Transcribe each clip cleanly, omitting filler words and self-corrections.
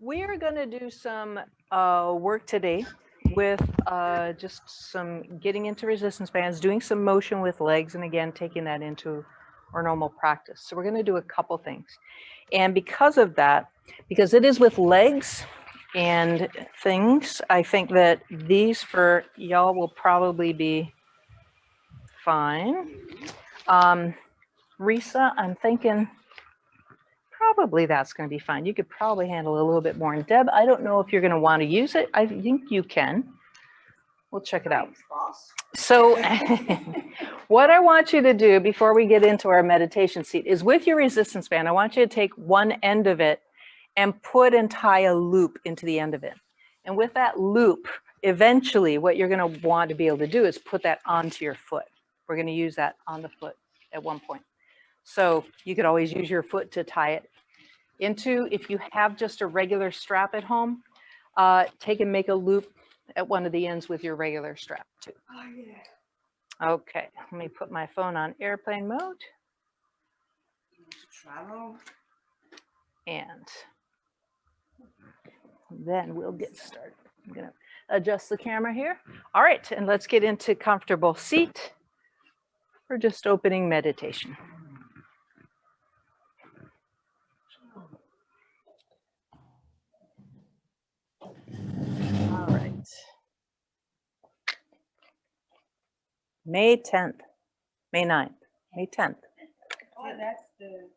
We are going to do some work today with just some getting into resistance bands, doing some motion with legs, and again, taking that into our normal practice. So we're going to do a couple things. And because of that, because it is with legs and things, I think that these for y'all will probably be fine. Risa, I'm thinking probably that's going to be fine. You could probably handle a little bit more. And Deb, I don't know if you're going to want to use it. I think you can. We'll check it out. So what I want you to do before we get into our meditation seat is with your resistance band, I want you to take one end of it and put and tie a loop into the end of it. And with that loop, eventually what you're going to want to be able to do is put that onto your foot. We're going to use that on the foot at one point. So you could always use your foot to tie it into. If you have just a regular strap at home, take and make a loop at one of the ends with your regular strap too. Oh, yeah. Okay, let me put my phone on airplane mode. And then we'll get started. I'm going to adjust the camera here. All right, and let's get into comfortable seat for just opening meditation. All right. May 10th, May 9th, May 10th. Oh, that's the.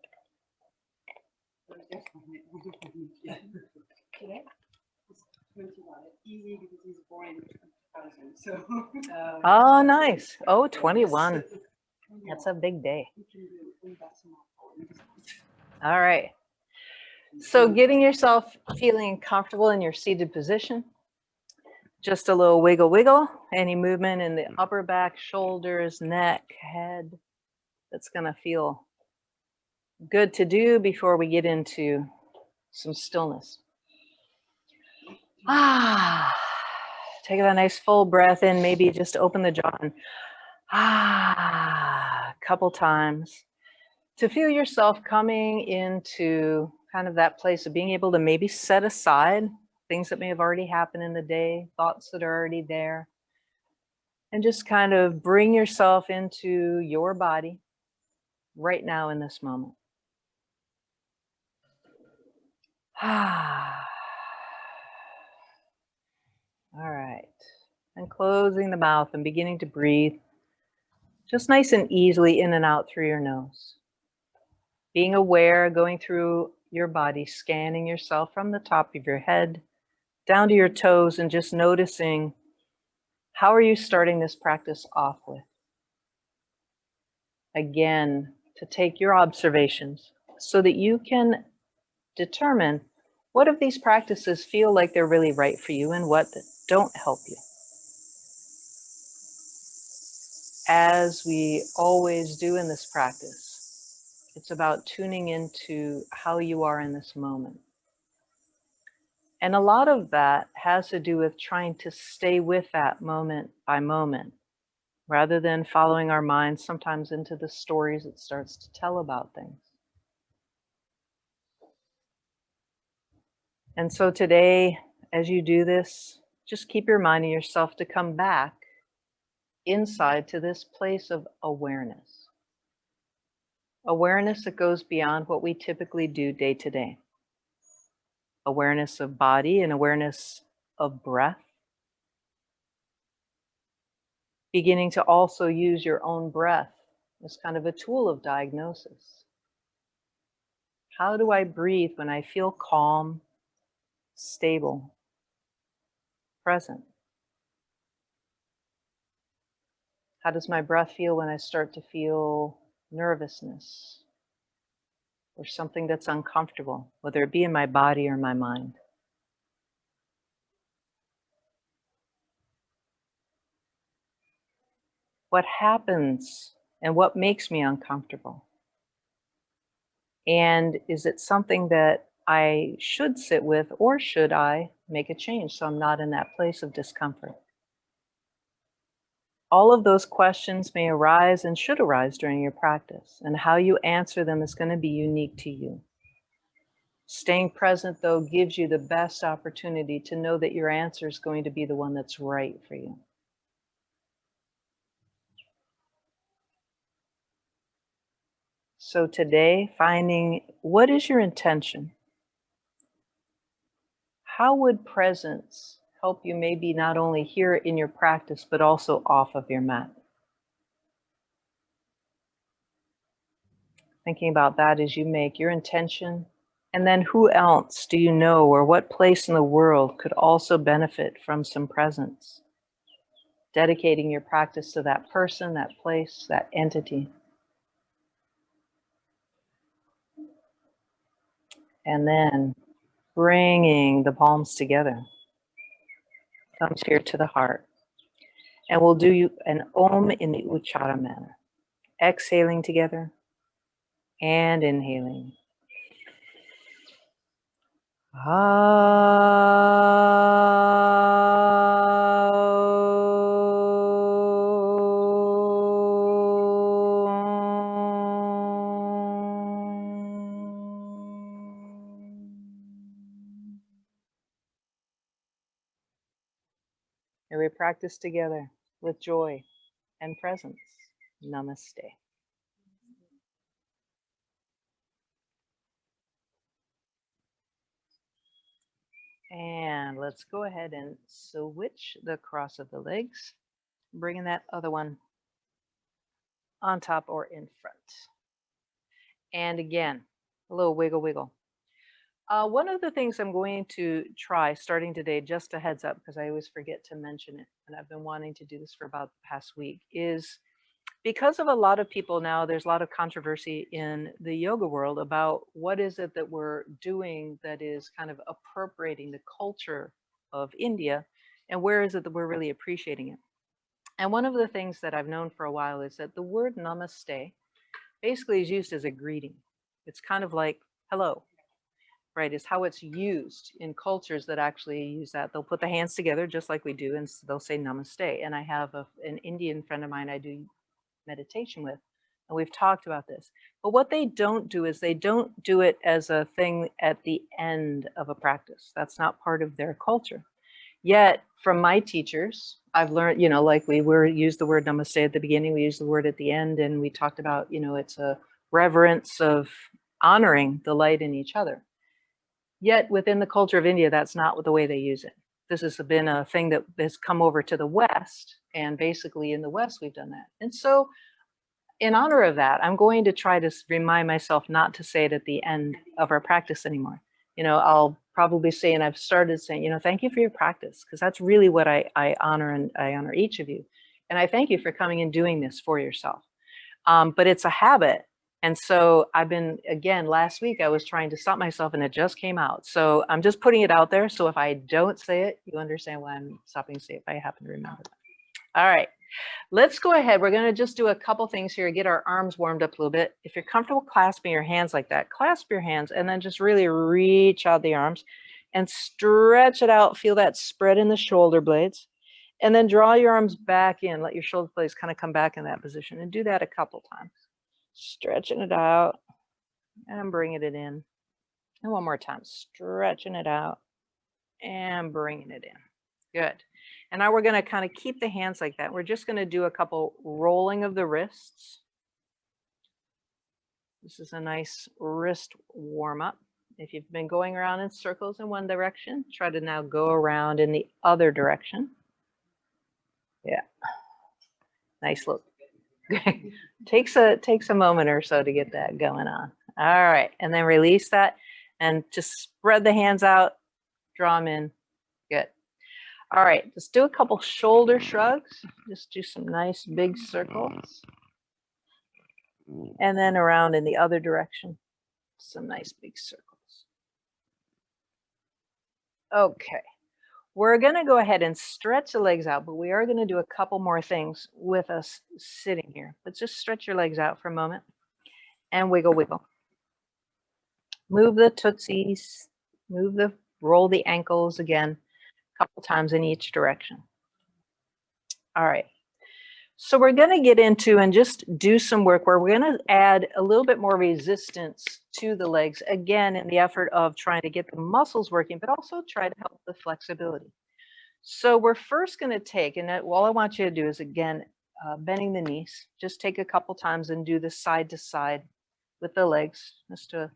Okay. It's 21. It's easy because he's born in 2000. So. Oh, nice. Oh, 21. That's a big day. All right. So getting yourself feeling comfortable in your seated position. Just a little wiggle, wiggle. Any movement in the upper back, shoulders, neck, head. That's going to feel good to do before we get into some stillness. Take a nice full breath in. Maybe just open the jaw and a couple times to feel yourself coming into kind of that place of being able to maybe set aside things that may have already happened in the day, thoughts that are already there, and just kind of bring yourself into your body right now in this moment. All right. And closing the mouth and beginning to breathe just nice and easily in and out through your nose. Being aware, going through your body, scanning yourself from the top of your head down to your toes and just noticing how are you starting this practice off with. Again, to take your observations so that you can determine what of these practices feel like they're really right for you and what don't help you. As we always do in this practice, it's about tuning into how you are in this moment. And a lot of that has to do with trying to stay with that moment by moment, rather than following our minds sometimes into the stories it starts to tell about things. And so today, as you do this, just keep reminding yourself to come back inside to this place of awareness. Awareness that goes beyond what we typically do day to day. Awareness of body and awareness of breath. Beginning to also use your own breath as kind of a tool of diagnosis. How do I breathe when I feel calm, stable, present? How does my breath feel when I start to feel nervousness or something that's uncomfortable, whether it be in my body or my mind? What happens and what makes me uncomfortable? And is it something that I should sit with, or should I make a change so I'm not in that place of discomfort? All of those questions may arise and should arise during your practice, and how you answer them is going to be unique to you. Staying present, though, gives you the best opportunity to know that your answer is going to be the one that's right for you. So today, finding what is your intention? How would presence help you maybe not only here in your practice, but also off of your mat? Thinking about that as you make your intention. And then who else do you know, or what place in the world could also benefit from some presence? Dedicating your practice to that person, that place, that entity. And then bringing the palms together. Thumbs here to the heart. And we'll do an Om in the Uchara manner. Exhaling together and inhaling. And we practice together with joy and presence. Namaste. And let's go ahead and switch the cross of the legs, bringing that other one on top or in front. And again, a little wiggle, wiggle. One of the things I'm going to try starting today, just a heads up, because I always forget to mention it, and I've been wanting to do this for about the past week, is because of a lot of people now, there's a lot of controversy in the yoga world about what is it that we're doing that is kind of appropriating the culture of India, and where is it that we're really appreciating it. And one of the things that I've known for a while is that the word namaste basically is used as a greeting. It's kind of like hello, right? Is how it's used in cultures that actually use that. They'll put the hands together just like we do, and they'll say namaste. And I have an Indian friend of mine I do meditation with, and we've talked about this. But what they don't do is they don't do it as a thing at the end of a practice. That's not part of their culture. Yet from my teachers, I've learned, like we use the word namaste at the beginning, we use the word at the end, and we talked about, it's a reverence of honoring the light in each other. Yet within the culture of India, that's not the way they use it. This has been a thing that has come over to the West, and basically in the West, we've done that. And so in honor of that, I'm going to try to remind myself not to say it at the end of our practice anymore. I'll probably say, and I've started saying, thank you for your practice, because that's really what I honor, and I honor each of you. And I thank you for coming and doing this for yourself. But it's a habit. And so I've been, again, last week, I was trying to stop myself and it just came out. So I'm just putting it out there. So if I don't say it, you understand why I'm stopping to say it, if I happen to remember that. All right. Let's go ahead. We're going to just do a couple things here, get our arms warmed up a little bit. If you're comfortable clasping your hands like that, clasp your hands and then just really reach out the arms and stretch it out. Feel that spread in the shoulder blades. And then draw your arms back in. Let your shoulder blades kind of come back in that position, and do that a couple times. Stretching it out and bringing it in. And one more time, stretching it out and bringing it in. Good. And now we're going to kind of keep the hands like that. We're just going to do a couple rolling of the wrists. This is a nice wrist warm up. If you've been going around in circles in one direction, try to now go around in the other direction. Yeah. Nice look. takes a moment or so to get that going on. All right. And then release that and just spread the hands out, draw them in. Good. All right, let's do a couple shoulder shrugs. Just do some nice big circles. And then around in the other direction, some nice big circles. Okay, we're gonna go ahead and stretch the legs out, but we are gonna do a couple more things with us sitting here. Let's just stretch your legs out for a moment and wiggle, wiggle. Move the tootsies, roll the ankles again, a couple times in each direction. All right. So we're going to get into and just do some work where we're going to add a little bit more resistance to the legs, again, in the effort of trying to get the muscles working, but also try to help the flexibility. So we're first going to take, and all I want you to do is, again, bending the knees. Just take a couple times and do this side to side with the legs, just to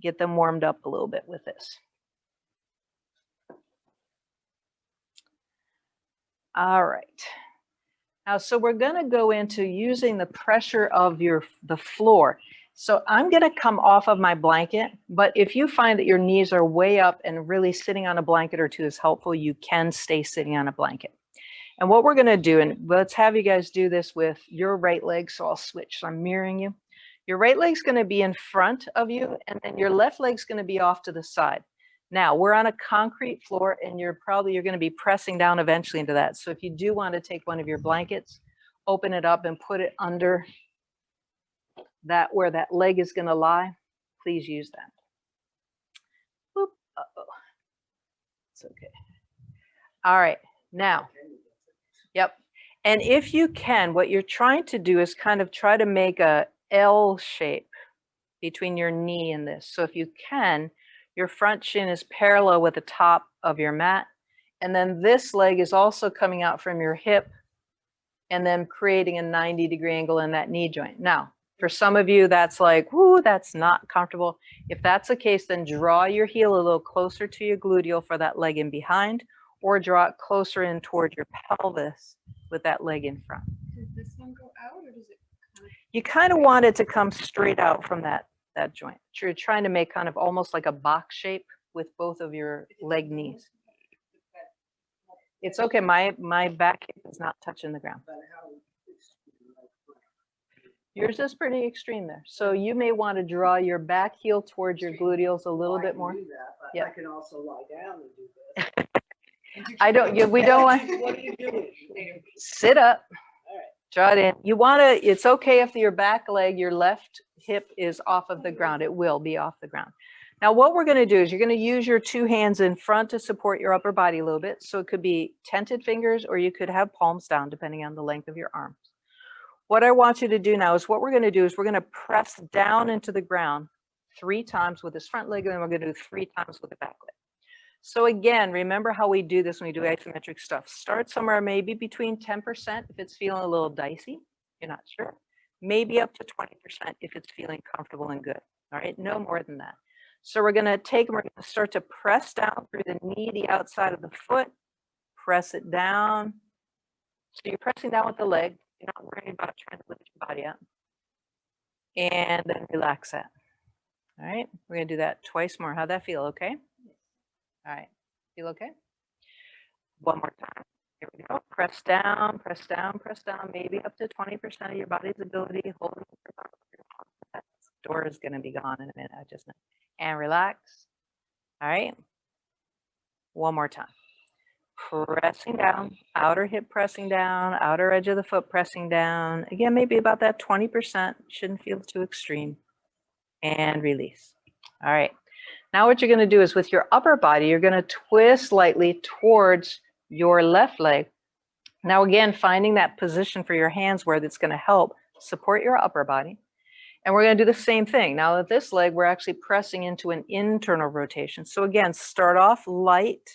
get them warmed up a little bit with this. All right. Now, so we're going to go into using the pressure of the floor. So I'm going to come off of my blanket, but if you find that your knees are way up and really sitting on a blanket or two is helpful, you can stay sitting on a blanket. And what we're going to do, and let's have you guys do this with your right leg, so I'll switch. So I'm mirroring you. Your right leg's going to be in front of you, and then your left leg's going to be off to the side. Now, we're on a concrete floor, and you're going to be pressing down eventually into that. So if you do want to take one of your blankets, open it up and put it under that where that leg is going to lie, please use that. Boop. Uh-oh. It's okay. All right. Now, yep. And if you can, what you're trying to do is kind of try to make a L shape between your knee and this. So if you can, your front shin is parallel with the top of your mat. And then this leg is also coming out from your hip and then creating a 90-degree angle in that knee joint. Now, for some of you, that's like, whoo, that's not comfortable. If that's the case, then draw your heel a little closer to your gluteal for that leg in behind, or draw it closer in toward your pelvis with that leg in front. Does this one go out, or does it kind of? You kind of want it to come straight out from that joint. You're trying to make kind of almost like a box shape with both of your leg knees. It's okay. My back hip is not touching the ground. Yours is pretty extreme there. So you may want to draw your back heel towards your gluteals a little bit more. Yeah. I can also lie down and do this. I don't. We don't want. What are you doing? Sit up. All right. Draw it in. You want to. It's okay if your back leg, your left hip is off of the ground. It will be off the ground. Now, what we're going to do is you're going to use your two hands in front to support your upper body a little bit. So it could be tented fingers, or you could have palms down, depending on the length of your arms. What I want you to do now is what we're going to do is we're going to press down into the ground 3 times with this front leg, and then we're going to do 3 times with the back leg. So again, remember how we do this when we do isometric stuff. Start somewhere maybe between 10% if it's feeling a little dicey, you're not sure. Maybe up to 20% if it's feeling comfortable and good. All right, no more than that. So we're going to take and we're going to start to press down through the knee, the outside of the foot, press it down. So you're pressing down with the leg. You're not worrying about trying to lift your body up. And then relax that. All right, we're going to do that twice more. How'd that feel? Okay? All right, feel okay? One more time. Here we go. Press down, press down, press down, maybe up to 20% of your body's ability. Hold it for about that door is going to be gone in a minute. I just know. And relax. All right. One more time. Pressing down, outer hip pressing down, outer edge of the foot pressing down. Again, maybe about that 20%. Shouldn't feel too extreme. And release. All right. Now what you're going to do is with your upper body, you're going to twist lightly towards your left leg. Now again, finding that position for your hands where that's going to help support your upper body. And we're going to do the same thing. Now with this leg, we're actually pressing into an internal rotation. So again, start off light,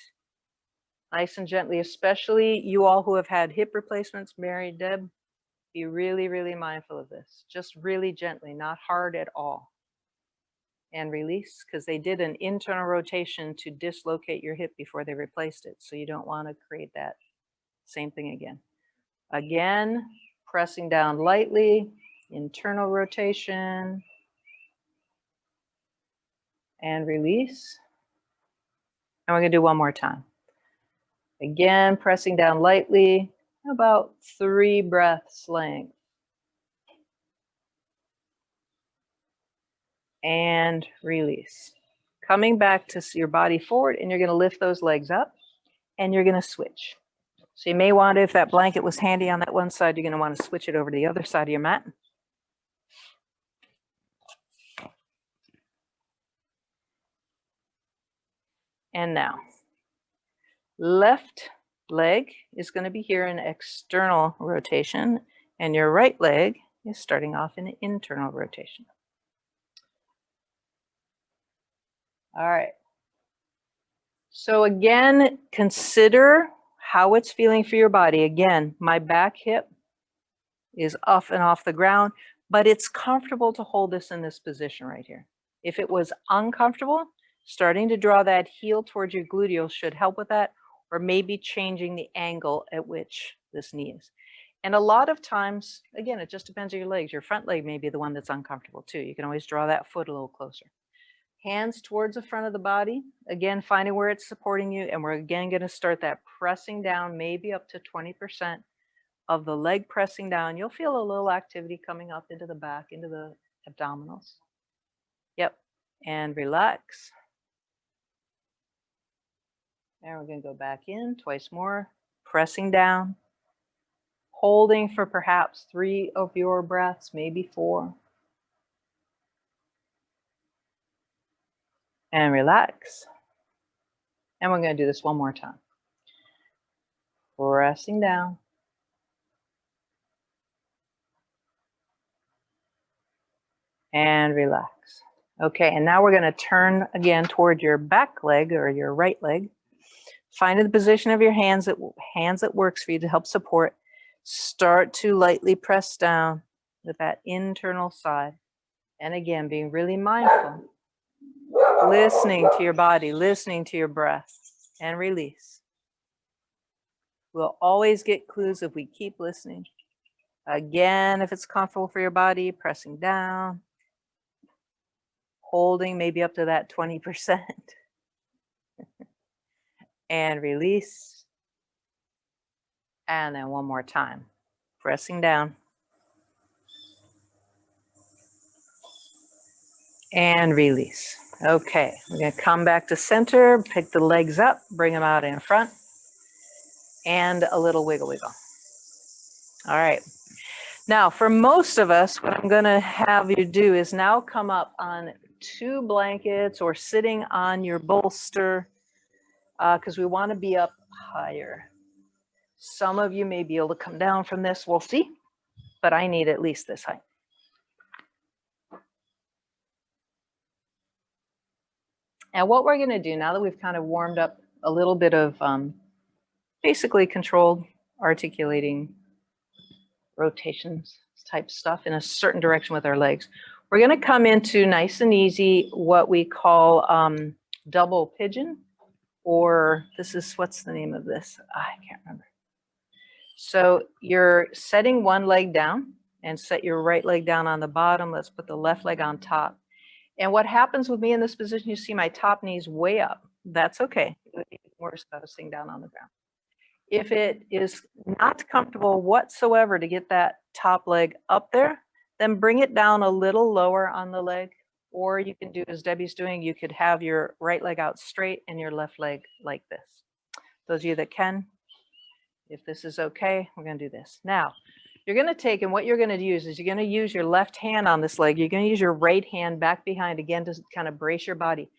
nice and gently, especially you all who have had hip replacements, Mary, Deb, be really, really mindful of this. Just really gently, not hard at all. And release, because they did an internal rotation to dislocate your hip before they replaced it. So you don't want to create that same thing again. Again, pressing down lightly, internal rotation, and release. And we're going to do one more time. Again, pressing down lightly, about 3 breaths length. And release. Coming back to your body forward, and you're going to lift those legs up, and you're going to switch. So you may want to, if that blanket was handy on that one side, you're going to want to switch it over to the other side of your mat. And now, left leg is going to be here in external rotation, And your right leg is starting off in an internal rotation. All right. So again, consider how it's feeling for your body. Again, my back hip is up and off the ground, but it's comfortable to hold this in this position right here. If it was uncomfortable, starting to draw that heel towards your gluteal should help with that, or maybe changing the angle at which this knee is. And a lot of times, again, it just depends on your legs. Your front leg may be the one that's uncomfortable too. You can always draw that foot a little closer. Hands towards the front of the body, again, finding where it's supporting you. And we're again going to start that pressing down, maybe up to 20% of the leg pressing down. You'll feel a little activity coming up into the back, into the abdominals. Yep. And relax. And we're going to go back in twice more, pressing down, holding for perhaps 3 of your breaths, maybe 4. And relax. And we're going to do this one more time. Pressing down. And relax. Okay, and now we're going to turn again toward your back leg or your right leg. Finding the position of your hands that works for you to help support. Start to lightly press down with that internal side. And again, being really mindful. Listening to your body, listening to your breath, and release. We'll always get clues if we keep listening. Again, if it's comfortable for your body, pressing down, holding maybe up to that 20%, and release. And then one more time, pressing down. And release. Okay, we're going to come back to center, pick the legs up, bring them out in front, and a little wiggle wiggle. All right. Now, for most of us, what I'm going to have you do is now come up on 2 blankets or sitting on your bolster because we want to be up higher. Some of you may be able to come down from this. We'll see, but I need at least this height. And what we're going to do now that we've kind of warmed up a little bit of basically controlled articulating rotations type stuff in a certain direction with our legs, we're going to come into nice and easy what we call double pigeon, or this is, what's the name of this? I can't remember. So you're setting one leg down and set your right leg down on the bottom. Let's put the left leg on top. And what happens with me in this position, you see my top knee's way up. That's okay. It would be worse if I was sitting down on the ground. If it is not comfortable whatsoever to get that top leg up there, then bring it down a little lower on the leg. Or you can do as Debbie's doing, you could have your right leg out straight and your left leg like this. Those of you that can, if this is okay, we're going to do this. Now, you're going to take, and what you're going to use is you're going to use your left hand on this leg. You're going to use your right hand back behind again to kind of brace your body.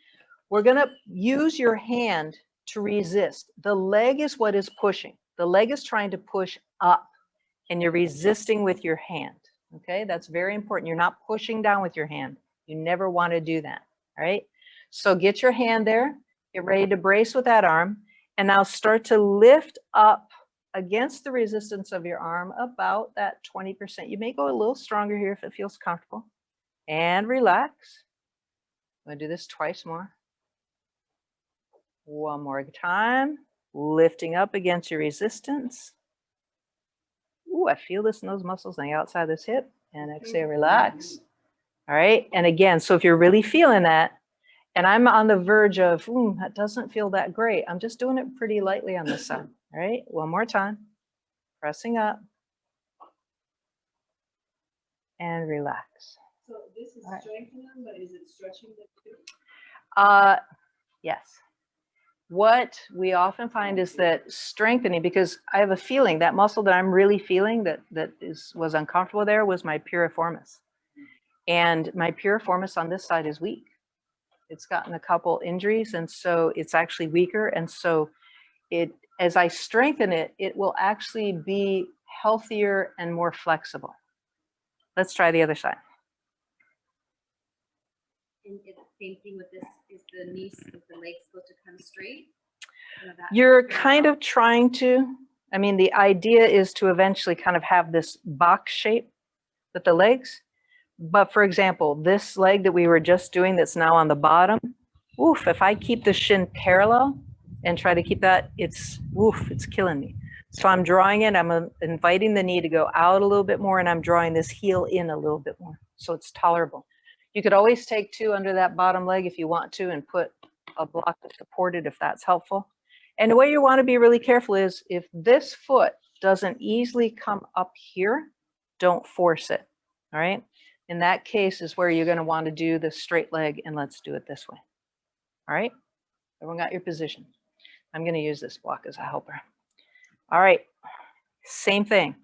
We're going to use your hand to resist. The leg is what is pushing. The leg is trying to push up, and you're resisting with your hand. Okay, that's very important. You're not pushing down with your hand. You never want to do that. All right, so get your hand there. Get ready to brace with that arm, and now start to lift up against the resistance of your arm about that 20%. You may go a little stronger here if it feels comfortable. And relax. I'm going to do this twice more. One more time. Lifting up against your resistance. Ooh, I feel this in those muscles on the outside of this hip. And exhale, relax. All right. And again, so if you're really feeling that, and I'm on the verge of, that doesn't feel that great, I'm just doing it pretty lightly on this side. All right, one more time. Pressing up. And relax. So this is strengthening, but is it stretching the too? Yes. What we often find is that strengthening, because I have a feeling that muscle that I'm really feeling that was uncomfortable there was my piriformis. And my piriformis on this side is weak. It's gotten a couple injuries, and so it's actually weaker. And so as I strengthen it, it will actually be healthier and more flexible. Let's try the other side. And it's the same thing with this, is the knee, is the leg supposed to come straight? You're kind of trying to, I mean, the idea is to eventually kind of have this box shape with the legs. But for example, this leg that we were just doing that's now on the bottom, oof, if I keep the shin parallel and try to keep that, it's killing me. So I'm drawing it, I'm inviting the knee to go out a little bit more, and I'm drawing this heel in a little bit more, so it's tolerable. You could always take two under that bottom leg if you want to and put a block to support it if that's helpful. And the way you want to be really careful is if this foot doesn't easily come up here, don't force it, all right? In that case is where you're going to want to do the straight leg, and let's do it this way. All right, everyone got your position. I'm going to use this block as a helper. All right, same thing.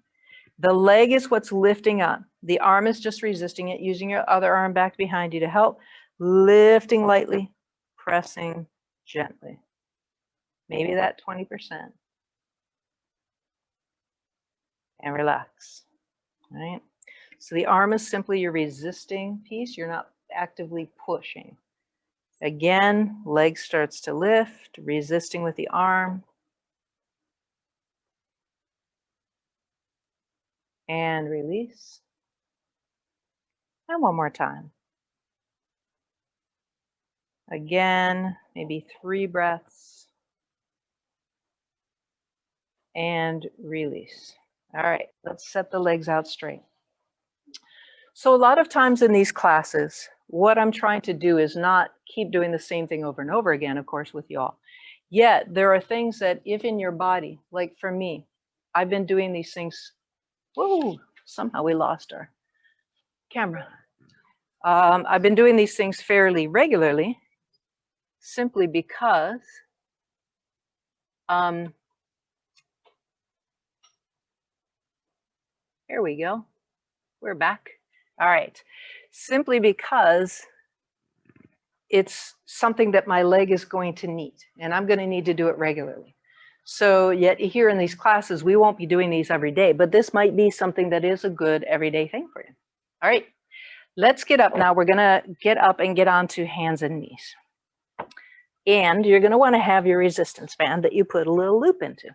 The leg is what's lifting up. The arm is just resisting it, using your other arm back behind you to help. Lifting lightly, pressing gently. Maybe that 20%. And relax, all right? So the arm is simply your resisting piece. You're not actively pushing. Again, leg starts to lift, resisting with the arm. And release. And one more time. Again, maybe 3 breaths. And release. All right, let's set the legs out straight. So a lot of times in these classes, what I'm trying to do is not keep doing the same thing over and over again, of course, with y'all. Yet there are things that if in your body, like for me, I've been doing these things. Whoa, somehow we lost our camera. I've been doing these things fairly regularly, simply because here we go. We're back. All right. Simply because it's something that my leg is going to need, and I'm going to need to do it regularly. So yet here in these classes, we won't be doing these every day, but this might be something that is a good everyday thing for you. All right, let's get up now. We're going to get up and get onto hands and knees. And you're going to want to have your resistance band that you put a little loop into.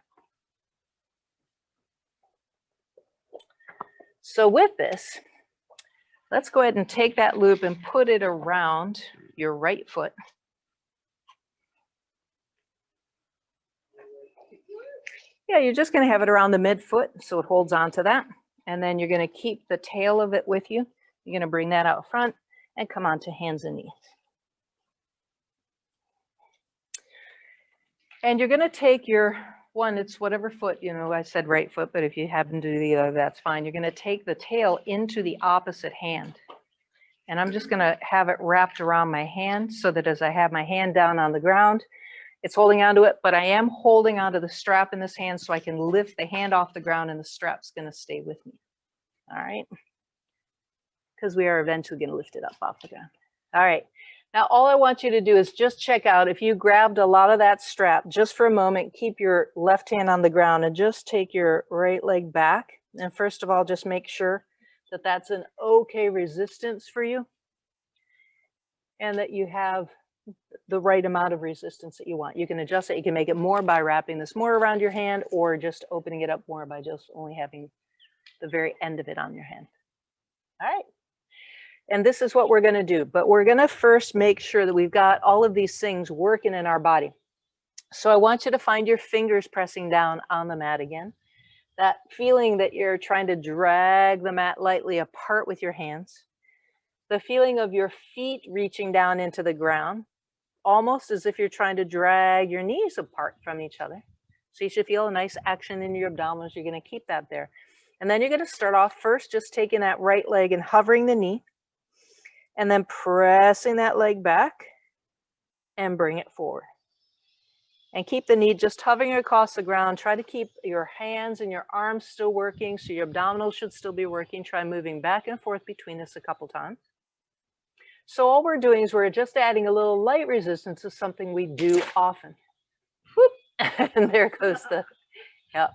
So with this, let's go ahead and take that loop and put it around your right foot. Yeah, you're just going to have it around the midfoot so it holds on to that. And then you're going to keep the tail of it with you. You're going to bring that out front and come on to hands and knees. And you're going to take your one, it's whatever foot, you know, I said right foot, but if you happen to do the other, that's fine. You're going to take the tail into the opposite hand. And I'm just going to have it wrapped around my hand so that as I have my hand down on the ground, it's holding onto it, but I am holding onto the strap in this hand so I can lift the hand off the ground and the strap's going to stay with me. All right. Because we are eventually going to lift it up off the ground. All right. Now, all I want you to do is just check out if you grabbed a lot of that strap just for a moment, keep your left hand on the ground and just take your right leg back. And first of all, just make sure that that's an okay resistance for you and that you have the right amount of resistance that you want. You can adjust it. You can make it more by wrapping this more around your hand or just opening it up more by just only having the very end of it on your hand. All right. And this is what we're going to do, but we're going to first make sure that we've got all of these things working in our body. So I want you to find your fingers pressing down on the mat again. That feeling that you're trying to drag the mat lightly apart with your hands. The feeling of your feet reaching down into the ground, almost as if you're trying to drag your knees apart from each other. So you should feel a nice action in your abdominals. You're going to keep that there. And then you're going to start off first just taking that right leg and hovering the knee. And then pressing that leg back and bring it forward. And keep the knee just hovering across the ground. Try to keep your hands and your arms still working, so your abdominals should still be working. Try moving back and forth between this a couple times. So all we're doing is we're just adding a little light resistance to something we do often. Whoop. And there goes the, yep.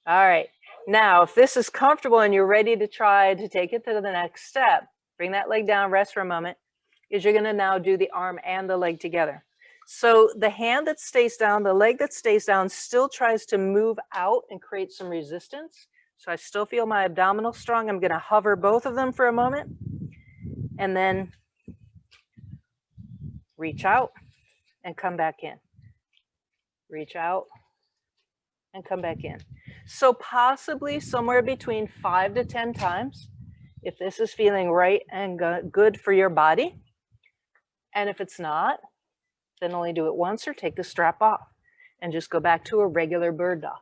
All right. Now, if this is comfortable and you're ready to try to take it to the next step, bring that leg down, rest for a moment, is you're going to now do the arm and the leg together. So the hand that stays down, the leg that stays down still tries to move out and create some resistance. So I still feel my abdominal strong. I'm going to hover both of them for a moment and then reach out and come back in. Reach out and come back in. So possibly somewhere between 5 to 10 times, if this is feeling right and good for your body. And if it's not, then only do it once or take the strap off and just go back to a regular bird dog.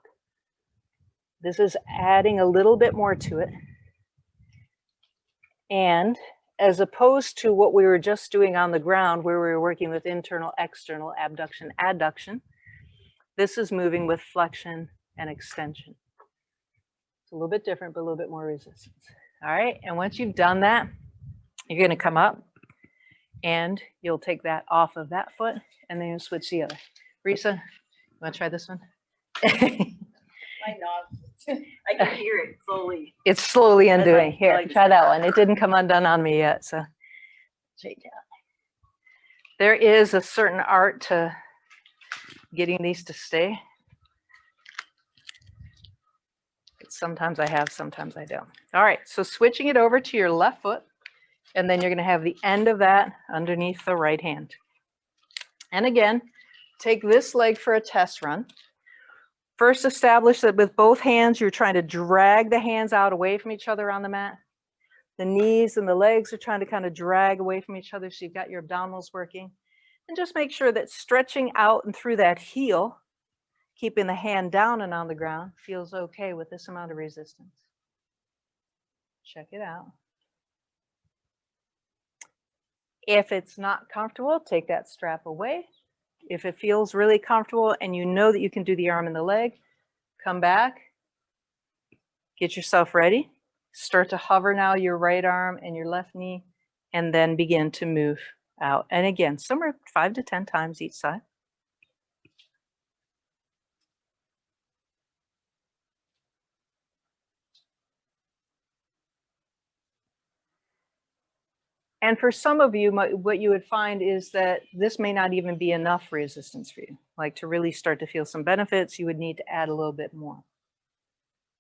This is adding a little bit more to it. And as opposed to what we were just doing on the ground where we were working with internal, external, abduction, adduction, this is moving with flexion and extension. It's a little bit different, but a little bit more resistance. All right, and once you've done that, you're gonna come up and you'll take that off of that foot and then you'll switch the other. Risa, you wanna try this one? My nose. I can hear it slowly. It's slowly undoing. I Here, like try that one. It didn't come undone on me yet, so. There is a certain art to getting these to stay. Sometimes I have, sometimes I don't. All right, so switching it over to your left foot, and then you're gonna have the end of that underneath the right hand. And again, take this leg for a test run. First, establish that with both hands, you're trying to drag the hands out away from each other on the mat. The knees and the legs are trying to kind of drag away from each other so you've got your abdominals working. And just make sure that stretching out and through that heel, keeping the hand down and on the ground, feels okay with this amount of resistance. Check it out. If it's not comfortable, take that strap away. If it feels really comfortable and you know that you can do the arm and the leg, come back, get yourself ready. Start to hover now your right arm and your left knee, and then begin to move out. And again, somewhere 5 to 10 times each side. And for some of you, what you would find is that this may not even be enough resistance for you. Like to really start to feel some benefits, you would need to add a little bit more.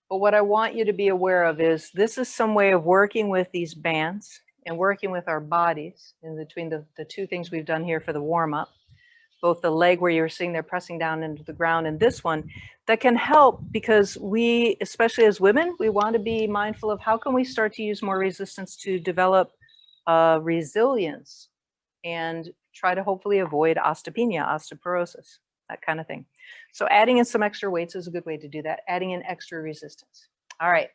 But what I want you to be aware of is this is some way of working with these bands and working with our bodies in between the two things we've done here for the warm up, both the leg where you're seeing they're pressing down into the ground and this one that can help because we, especially as women, we want to be mindful of how can we start to use more resistance to develop resilience and try to hopefully avoid osteopenia, osteoporosis, that kind of thing. So adding in some extra weights is a good way to do that, adding in extra resistance. All right,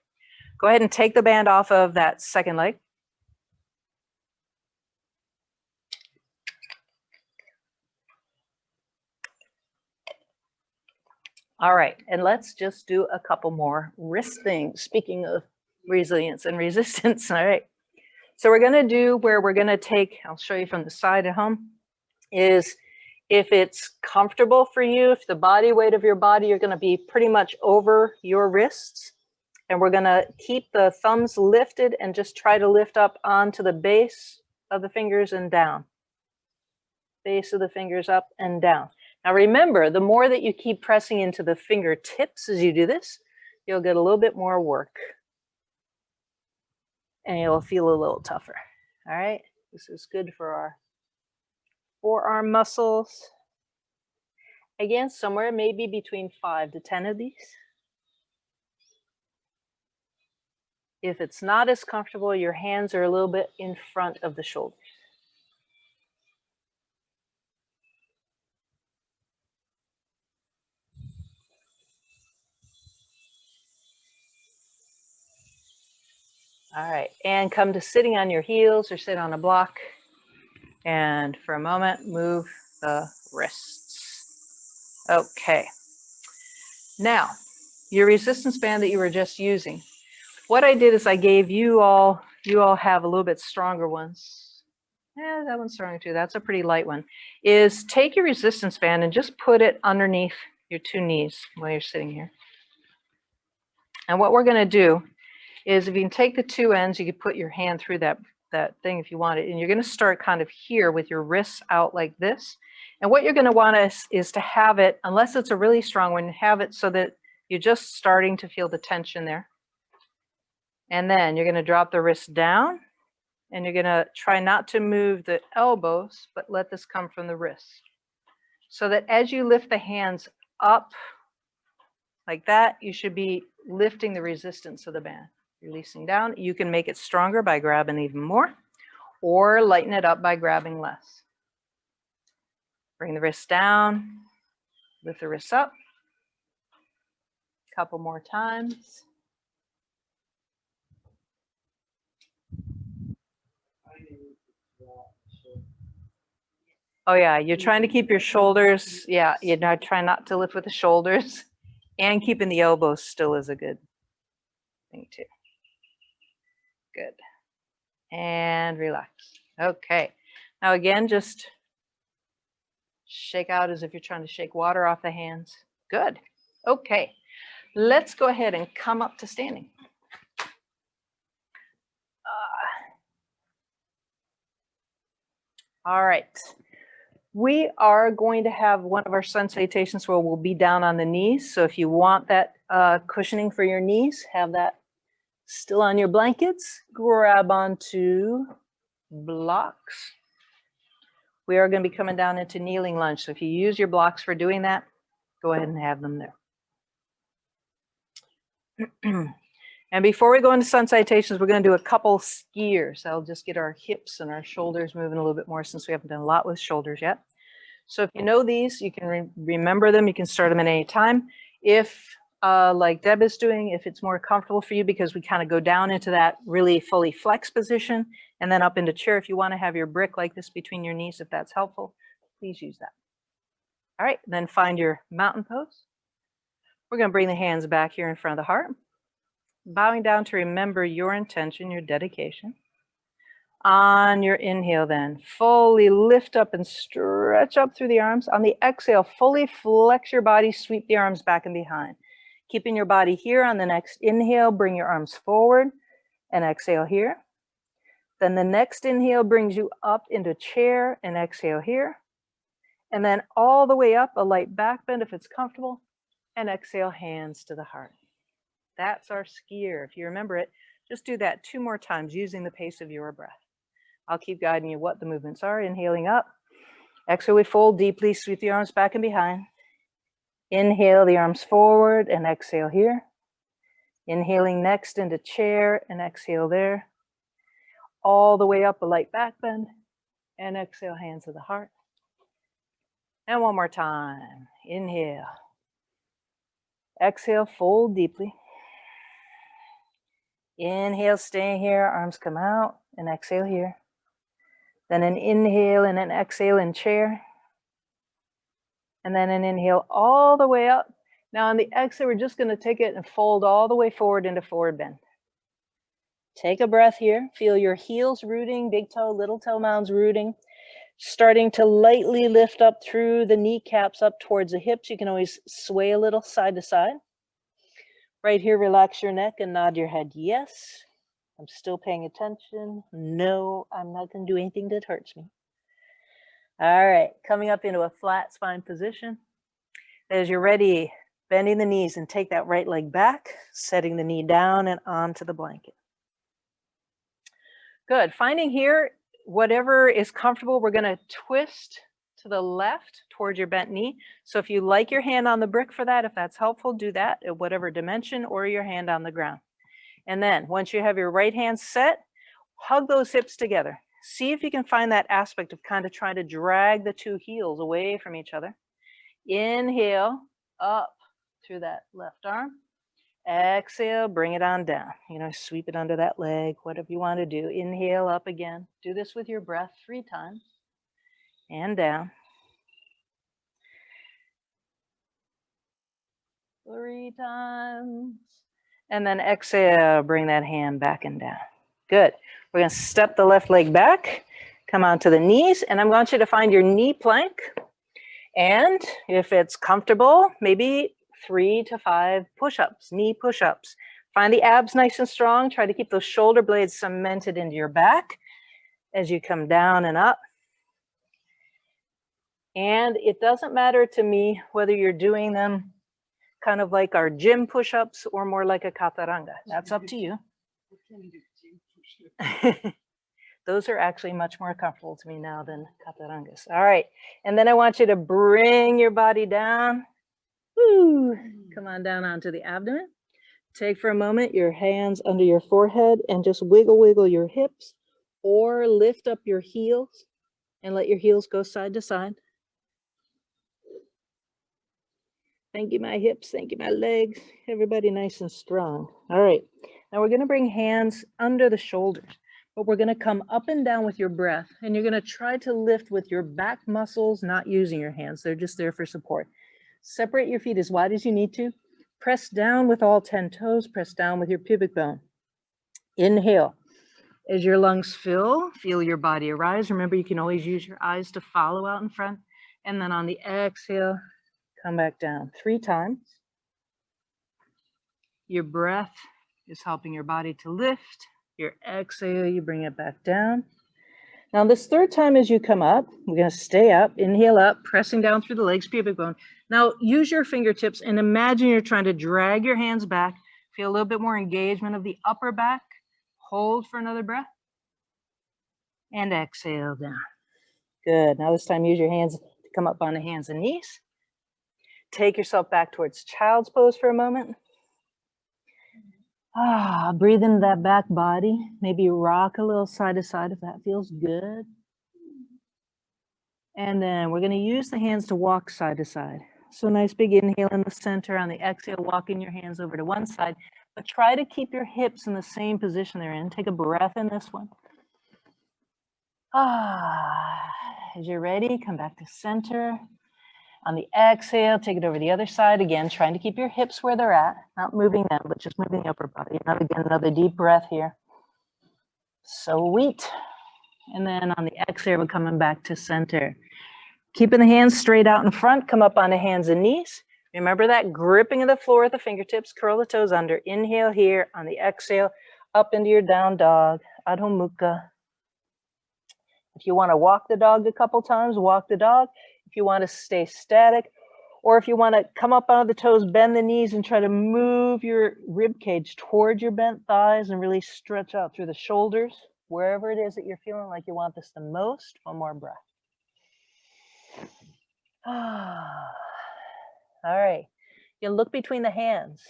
go ahead and take the band off of that second leg. All right, and let's just do a couple more wrist things. Speaking of resilience and resistance, all right. So we're gonna do where we're gonna take, I'll show you from the side at home, is if it's comfortable for you, if the body weight of your body, you're gonna be pretty much over your wrists. And we're gonna keep the thumbs lifted and just try to lift up onto the base of the fingers and down. Base of the fingers up and down. Now remember, the more that you keep pressing into the fingertips as you do this, you'll get a little bit more work. And you'll feel a little tougher. All right, this is good for our forearm muscles. Again, somewhere maybe between 5 to 10 of these. If it's not as comfortable, your hands are a little bit in front of the shoulders. All right, and come to sitting on your heels or sit on a block. And for a moment, move the wrists. Okay. Now, your resistance band that you were just using, what I did is I gave you all have a little bit stronger ones. Yeah, that one's stronger too. That's a pretty light one. Is take your resistance band and just put it underneath your two knees while you're sitting here. And what we're going to do is if you can take the two ends, you can put your hand through that thing if you want it. And you're going to start kind of here with your wrists out like this. And what you're going to want is to have it, unless it's a really strong one, have it so that you're just starting to feel the tension there. And then you're going to drop the wrist down, and you're going to try not to move the elbows, but let this come from the wrists. So that as you lift the hands up like that, you should be lifting the resistance of the band. Releasing down. You can make it stronger by grabbing even more, or lighten it up by grabbing less. Bring the wrist down, lift the wrists up. A couple more times. Oh yeah, you're trying to keep your shoulders, yeah, you're not trying not to lift with the shoulders, and keeping the elbows still is a good thing too. Good. And relax. Okay. Now again, just shake out as if you're trying to shake water off the hands. Good. Okay. Let's go ahead and come up to standing. All right. We are going to have one of our sun salutations where we'll be down on the knees. So if you want that cushioning for your knees, have that still on your blankets. Grab onto blocks. We are going to be coming down into kneeling lunge. So if you use your blocks for doing that, go ahead and have them there. And before we go into sun salutations, we're going to do a couple skiers. That'll just get our hips and our shoulders moving a little bit more since we haven't done a lot with shoulders yet. So if you know these, you can remember them. You can start them at any time. If, like Deb is doing, if it's more comfortable for you, because we kind of go down into that really fully flexed position and then up into chair. If you want to have your brick like this between your knees, if that's helpful, please use that. All right, then find your mountain pose. We're going to bring the hands back here in front of the heart. Bowing down to remember your intention, your dedication. On your inhale then, fully lift up and stretch up through the arms. On the exhale, fully flex your body, sweep the arms back and behind. Keeping your body here on the next inhale, bring your arms forward and exhale here. Then the next inhale brings you up into chair and exhale here. And then all the way up, a light back bend if it's comfortable, and exhale, hands to the heart. That's our skier. If you remember it, just do that 2 more times using the pace of your breath. I'll keep guiding you what the movements are. Inhaling up. Exhale, we fold deeply, sweep the arms back and behind. Inhale the arms forward and exhale here. Inhaling next into chair and exhale there. All the way up, a light back bend, and exhale, hands to the heart. And one more time. Inhale. Exhale, fold deeply. Inhale, staying here, arms come out, and exhale here. Then an inhale and an exhale in chair. And then an inhale all the way up. Now on the exhale, we're just going to take it and fold all the way forward into forward bend. Take a breath here. Feel your heels rooting, big toe, little toe mounds rooting. Starting to lightly lift up through the kneecaps up towards the hips. You can always sway a little side to side. Right here, relax your neck and nod your head. Yes, I'm still paying attention. No, I'm not going to do anything that hurts me. All right, coming up into a flat spine position. As you're ready, bending the knees and take that right leg back, setting the knee down and onto the blanket. Good. Finding here, whatever is comfortable, we're going to twist to the left towards your bent knee. So if you like your hand on the brick for that, if that's helpful, do that at whatever dimension, or your hand on the ground. And then once you have your right hand set, hug those hips together. See if you can find that aspect of kind of trying to drag the 2 heels away from each other. Inhale up through that left arm. Exhale, bring it on down. You know, sweep it under that leg, whatever you want to do. Inhale up again. Do this with your breath 3 times. And down. 3 times. And then exhale, bring that hand back and down. Good. We're going to step the left leg back, come onto the knees, and I want you to find your knee plank. And if it's comfortable, maybe 3 to 5 push-ups, knee push-ups. Find the abs nice and strong. Try to keep those shoulder blades cemented into your back as you come down and up. And it doesn't matter to me whether you're doing them kind of like our gym push-ups or more like a chaturanga. That's up to you. Those are actually much more comfortable to me now than chaturangas. All right. And then I want you to bring your body down. Woo. Come on down onto the abdomen. Take for a moment your hands under your forehead and just wiggle your hips or lift up your heels and let your heels go side to side. Thank you, my hips. Thank you, my legs. Everybody nice and strong. All right. Now we're going to bring hands under the shoulders, but we're going to come up and down with your breath, and you're going to try to lift with your back muscles, not using your hands. They're just there for support. Separate your feet as wide as you need to. Press down with all 10 toes. Press down with your pubic bone. Inhale. As your lungs fill, feel your body arise. Remember, you can always use your eyes to follow out in front. And then on the exhale, come back down 3 times. Your breath is helping your body to lift. Your exhale, you bring it back down. Now this 3rd time as you come up, we're going to stay up, inhale up, pressing down through the legs, pubic bone. Now use your fingertips and imagine you're trying to drag your hands back. Feel a little bit more engagement of the upper back. Hold for another breath. And exhale down. Good. Now this time use your hands to come up on the hands and knees. Take yourself back towards child's pose for a moment. Breathe into that back body. Maybe rock a little side to side if that feels good. And then we're going to use the hands to walk side to side. So nice big inhale in the center. On the exhale, walking your hands over to one side. But try to keep your hips in the same position they're in. Take a breath in this one. As you're ready, come back to center. On the exhale, take it over the other side. Again, trying to keep your hips where they're at, not moving them, but just moving the upper body. Another deep breath here. Sweet. And then on the exhale, we're coming back to center. Keeping the hands straight out in front, come up on the hands and knees. Remember that gripping of the floor with the fingertips, curl the toes under. Inhale here. On the exhale, up into your down dog, Adho Mukha. If you want to walk the dog a couple times, walk the dog. If you want to stay static, or if you want to come up on the toes, bend the knees and try to move your rib cage towards your bent thighs and really stretch out through the shoulders, wherever it is that you're feeling like you want this the most. One more breath. All right. You look between the hands.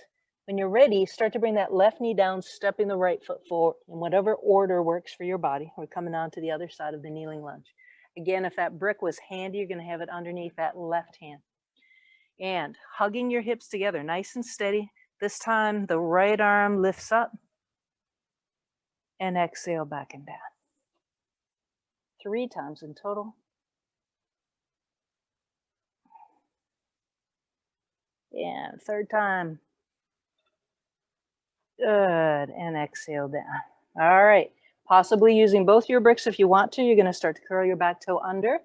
When you're ready, start to bring that left knee down, stepping the right foot forward in whatever order works for your body. We're coming on to the other side of the kneeling lunge. Again, if that brick was handy, you're going to have it underneath that left hand. And hugging your hips together, nice and steady. This time, the right arm lifts up. And exhale back and down. 3 times in total. And 3rd time. Good. And exhale down. All right. Possibly using both your bricks if you want to. You're going to start to curl your back toe under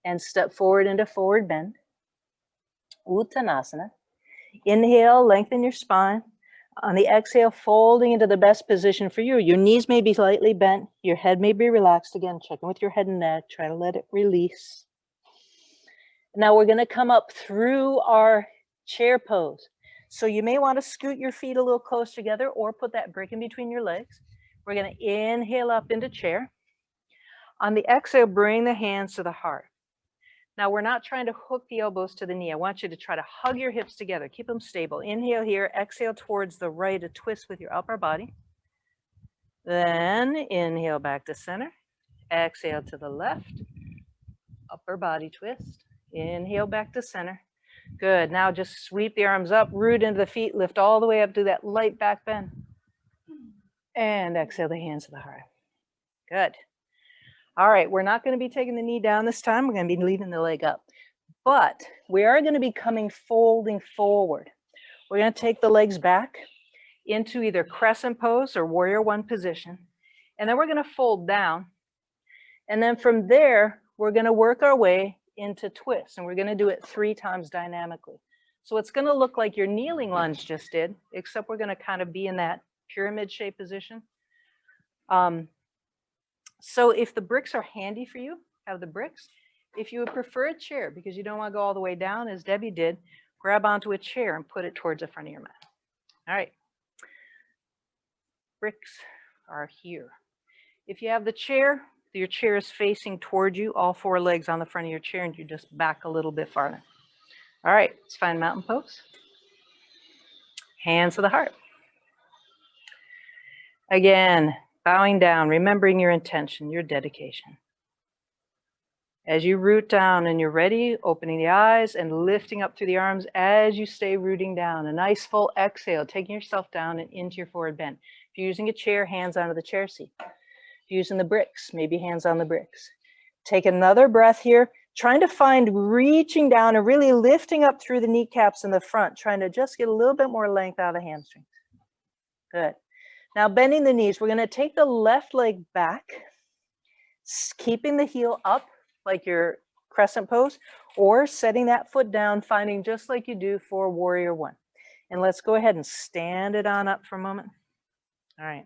and step forward into forward bend. Uttanasana. Inhale, lengthen your spine. On the exhale, folding into the best position for you. Your knees may be slightly bent. Your head may be relaxed. Again, check in with your head and neck. Try to let it release. Now we're going to come up through our chair pose. So you may want to scoot your feet a little close together or put that brick in between your legs. We're going to inhale up into chair. On the exhale, bring the hands to the heart. Now we're not trying to hook the elbows to the knee. I want you to try to hug your hips together. Keep them stable. Inhale here, exhale towards the right, a twist with your upper body. Then inhale back to center. Exhale to the left. Upper body twist. Inhale back to center. Good. Now just sweep the arms up, root into the feet, lift all the way up to that light back bend. And exhale the hands to the heart. Good. All right, we're not going to be taking the knee down this time. We're going to be leaving the leg up. But we are going to be coming folding forward. We're going to take the legs back into either crescent pose or warrior one position. And then we're going to fold down. And then from there, we're going to work our way into twist. And we're going to do it 3 times dynamically. So it's going to look like your kneeling lunge just did, except we're going to kind of be in that pyramid shape position. So if the bricks are handy for you, have the bricks. If you would prefer a chair because you don't want to go all the way down as Debbie did, grab onto a chair and put it towards the front of your mat. All right. Bricks are here. If you have the chair, your chair is facing toward you, all four legs on the front of your chair, and you just back a little bit farther. All right, let's find mountain pose. Hands to the heart. Again, bowing down, remembering your intention, your dedication. As you root down and you're ready, opening the eyes and lifting up through the arms as you stay rooting down. A nice full exhale, taking yourself down and into your forward bend. If you're using a chair, hands onto the chair seat. If you're using the bricks, maybe hands on the bricks. Take another breath here, trying to find reaching down and really lifting up through the kneecaps in the front, trying to just get a little bit more length out of the hamstrings. Good. Now bending the knees, we're going to take the left leg back, keeping the heel up like your crescent pose, or setting that foot down, finding just like you do for warrior one. And let's go ahead and stand it on up for a moment. All right.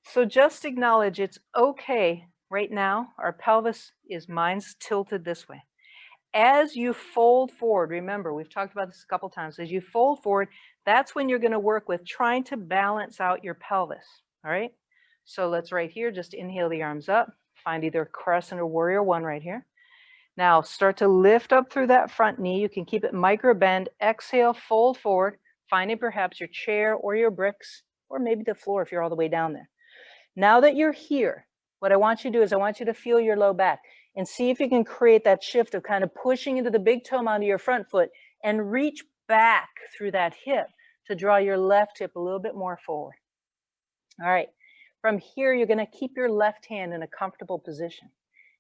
So just acknowledge it's okay right now. Our pelvis mine's tilted this way. As you fold forward, remember, we've talked about this a couple times, as you fold forward, that's when you're going to work with trying to balance out your pelvis. All right. So let's right here, just inhale the arms up. Find either crescent or warrior one right here. Now start to lift up through that front knee. You can keep it micro bend. Exhale, fold forward, finding perhaps your chair or your bricks, or maybe the floor if you're all the way down there. Now that you're here, what I want you to do is I want you to feel your low back and see if you can create that shift of kind of pushing into the big toe onto your front foot and reach back through that hip to draw your left hip a little bit more forward. All right. From here, you're going to keep your left hand in a comfortable position.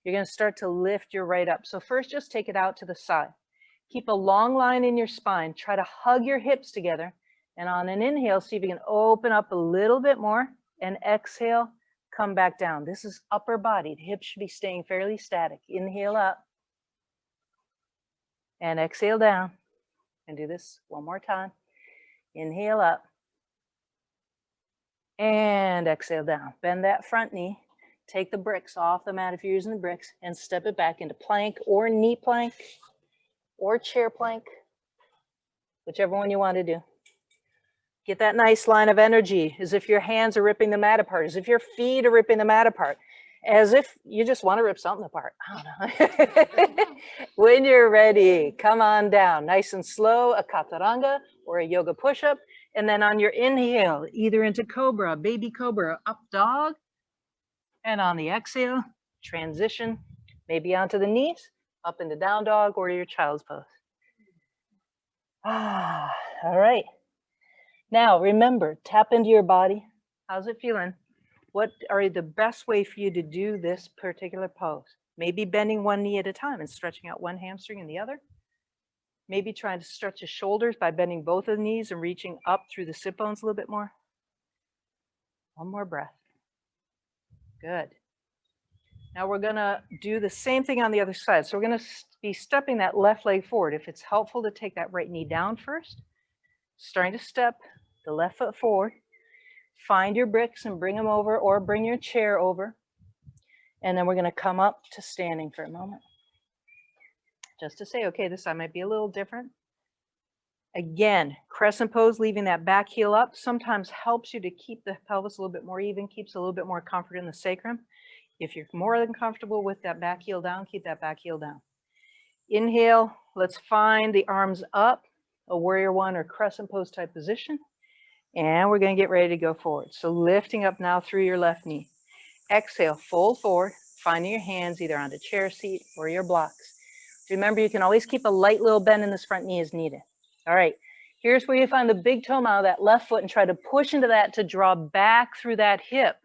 You're going to start to lift your right up. So first, just take it out to the side. Keep a long line in your spine. Try to hug your hips together. And on an inhale, see if you can open up a little bit more. And exhale, come back down. This is upper body. The hips should be staying fairly static. Inhale up. And exhale down. And do this one more time. Inhale up. And exhale down. Bend that front knee. Take the bricks off the mat if you're using the bricks and step it back into plank or knee plank or chair plank, whichever one you want to do. Get that nice line of energy as if your hands are ripping the mat apart, as if your feet are ripping the mat apart, as if you just want to rip something apart. I don't know. When you're ready, come on down. Nice and slow, a chaturanga or a yoga push-up. And then on your inhale, either into cobra, baby cobra, up dog. And on the exhale, transition, maybe onto the knees, up into down dog or your child's pose. All right. Now remember, tap into your body. How's it feeling? What are the best way for you to do this particular pose? Maybe bending one knee at a time and stretching out one hamstring and the other. Maybe trying to stretch the shoulders by bending both of the knees and reaching up through the sit bones a little bit more. One more breath. Good. Now we're going to do the same thing on the other side. So we're going to be stepping that left leg forward. If it's helpful to take that right knee down first, starting to step the left foot forward. Find your bricks and bring them over or bring your chair over. And then we're going to come up to standing for a moment. Just to say, okay, this side might be a little different. Again, crescent pose, leaving that back heel up, sometimes helps you to keep the pelvis a little bit more even, keeps a little bit more comfort in the sacrum. If you're more than comfortable with that back heel down, keep that back heel down. Inhale, let's find the arms up, a warrior one or crescent pose type position. And we're going to get ready to go forward. So lifting up now through your left knee. Exhale, fold forward, finding your hands either on the chair seat or your blocks. Remember, you can always keep a light little bend in this front knee as needed. All right, here's where you find the big toe out of that left foot and try to push into that to draw back through that hip.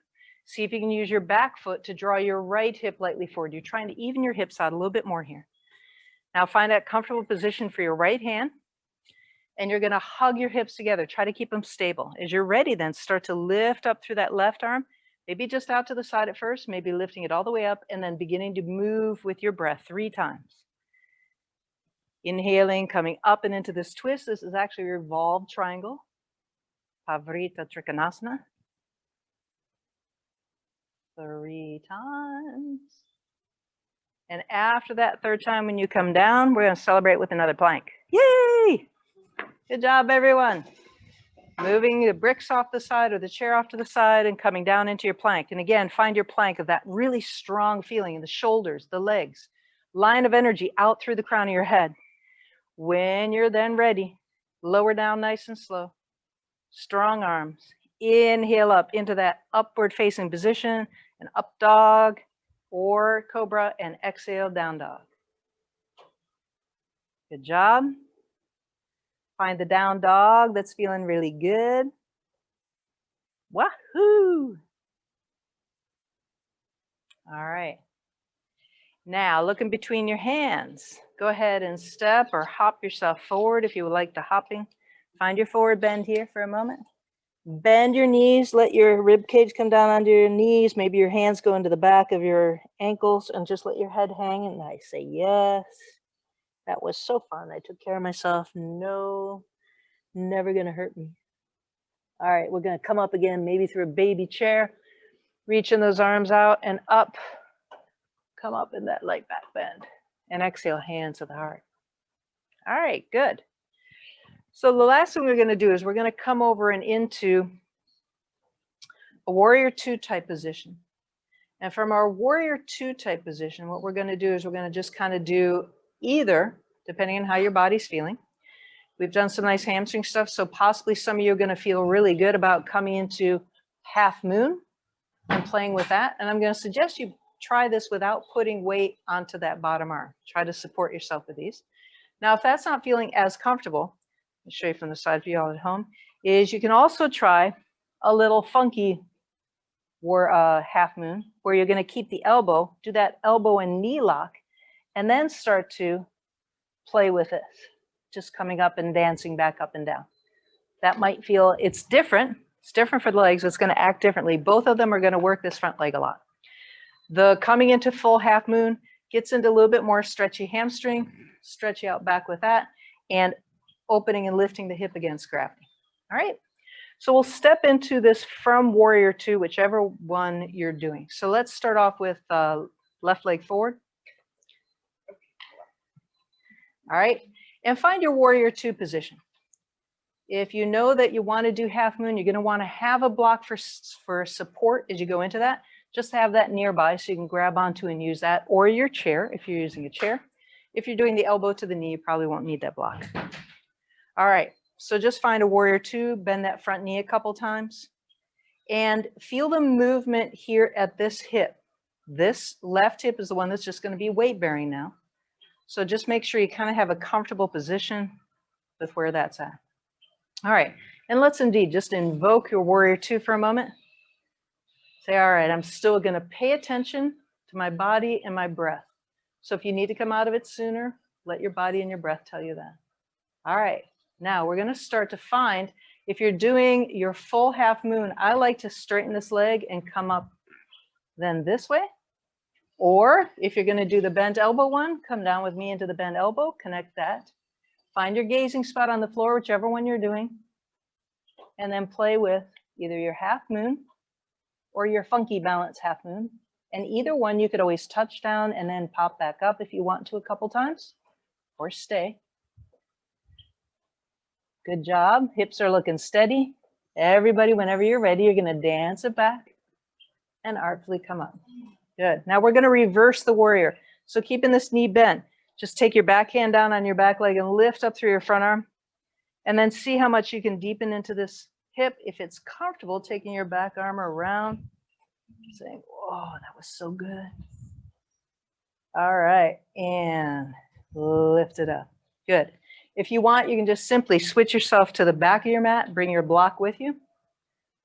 See if you can use your back foot to draw your right hip lightly forward. You're trying to even your hips out a little bit more here. Now find that comfortable position for your right hand. And you're going to hug your hips together. Try to keep them stable. As you're ready, then start to lift up through that left arm. Maybe just out to the side at first, maybe lifting it all the way up and then beginning to move with your breath 3 times. Inhaling, coming up and into this twist. This is actually a revolved triangle. Pavrita Trikonasana. 3 times. And after that third time, when you come down, we're going to celebrate with another plank. Yay! Good job, everyone. Moving the bricks off the side or the chair off to the side and coming down into your plank. And again, find your plank of that really strong feeling in the shoulders, the legs, line of energy out through the crown of your head. When you're then ready, lower down nice and slow. Strong arms. Inhale up into that upward facing position, an up dog or cobra, and exhale, down dog. Good job. Find the down dog that's feeling really good. Wahoo! All right. Now, looking between your hands, go ahead and step or hop yourself forward if you would like to hopping. Find your forward bend here for a moment. Bend your knees, let your rib cage come down onto your knees. Maybe your hands go into the back of your ankles and just let your head hang. And I say, yes, that was so fun. I took care of myself. No, never gonna hurt me. All right, we're gonna come up again, maybe through a baby chair. Reaching those arms out and up. Come up in that light back bend. And exhale, hands to the heart. All right, good. So the last thing we're going to do is we're going to come over and into a warrior 2 type position. And from our warrior 2 type position, what we're going to do is we're going to just kind of do either, depending on how your body's feeling. We've done some nice hamstring stuff, so possibly some of you are going to feel really good about coming into half moon and playing with that. And I'm going to suggest you try this without putting weight onto that bottom arm. Try to support yourself with these. Now, if that's not feeling as comfortable, I'll show you from the side view all at home, is you can also try a little funky half moon, where you're going to keep the elbow, do that elbow and knee lock, and then start to play with it, just coming up and dancing back up and down. That might feel, it's different. It's different for the legs. It's going to act differently. Both of them are going to work this front leg a lot. The coming into full half moon gets into a little bit more stretchy hamstring, stretchy out back with that, and opening and lifting the hip against gravity. All right, so we'll step into this from warrior 2, whichever one you're doing. So let's start off with left leg forward. All right, and find your warrior 2 position. If you know that you want to do half moon, you're going to want to have a block for support as you go into that. Just have that nearby so you can grab onto and use that, or your chair if you're using a chair. If you're doing the elbow to the knee, you probably won't need that block. All right, so just find a warrior 2, bend that front knee a couple times, and feel the movement here at this hip. This left hip is the one that's just going to be weight bearing now. So just make sure you kind of have a comfortable position with where that's at. All right, and let's indeed just invoke your warrior 2 for a moment. Say, all right, I'm still going to pay attention to my body and my breath. So if you need to come out of it sooner, let your body and your breath tell you that. All right, now we're going to start to find, if you're doing your full half moon, I like to straighten this leg and come up then this way. Or if you're going to do the bent elbow one, come down with me into the bent elbow, connect that. Find your gazing spot on the floor, whichever one you're doing, and then play with either your half moon or your funky balance half moon. And either one, you could always touch down and then pop back up if you want to a couple times, or stay. Good job. Hips are looking steady. Everybody, whenever you're ready, you're going to dance it back and artfully come up. Good. Now we're going to reverse the warrior. So keeping this knee bent, just take your back hand down on your back leg and lift up through your front arm. And then see how much you can deepen into this hip. If it's comfortable, taking your back arm around, saying, oh, that was so good. All right, and lift it up. Good. If you want, you can just simply switch yourself to the back of your mat, bring your block with you,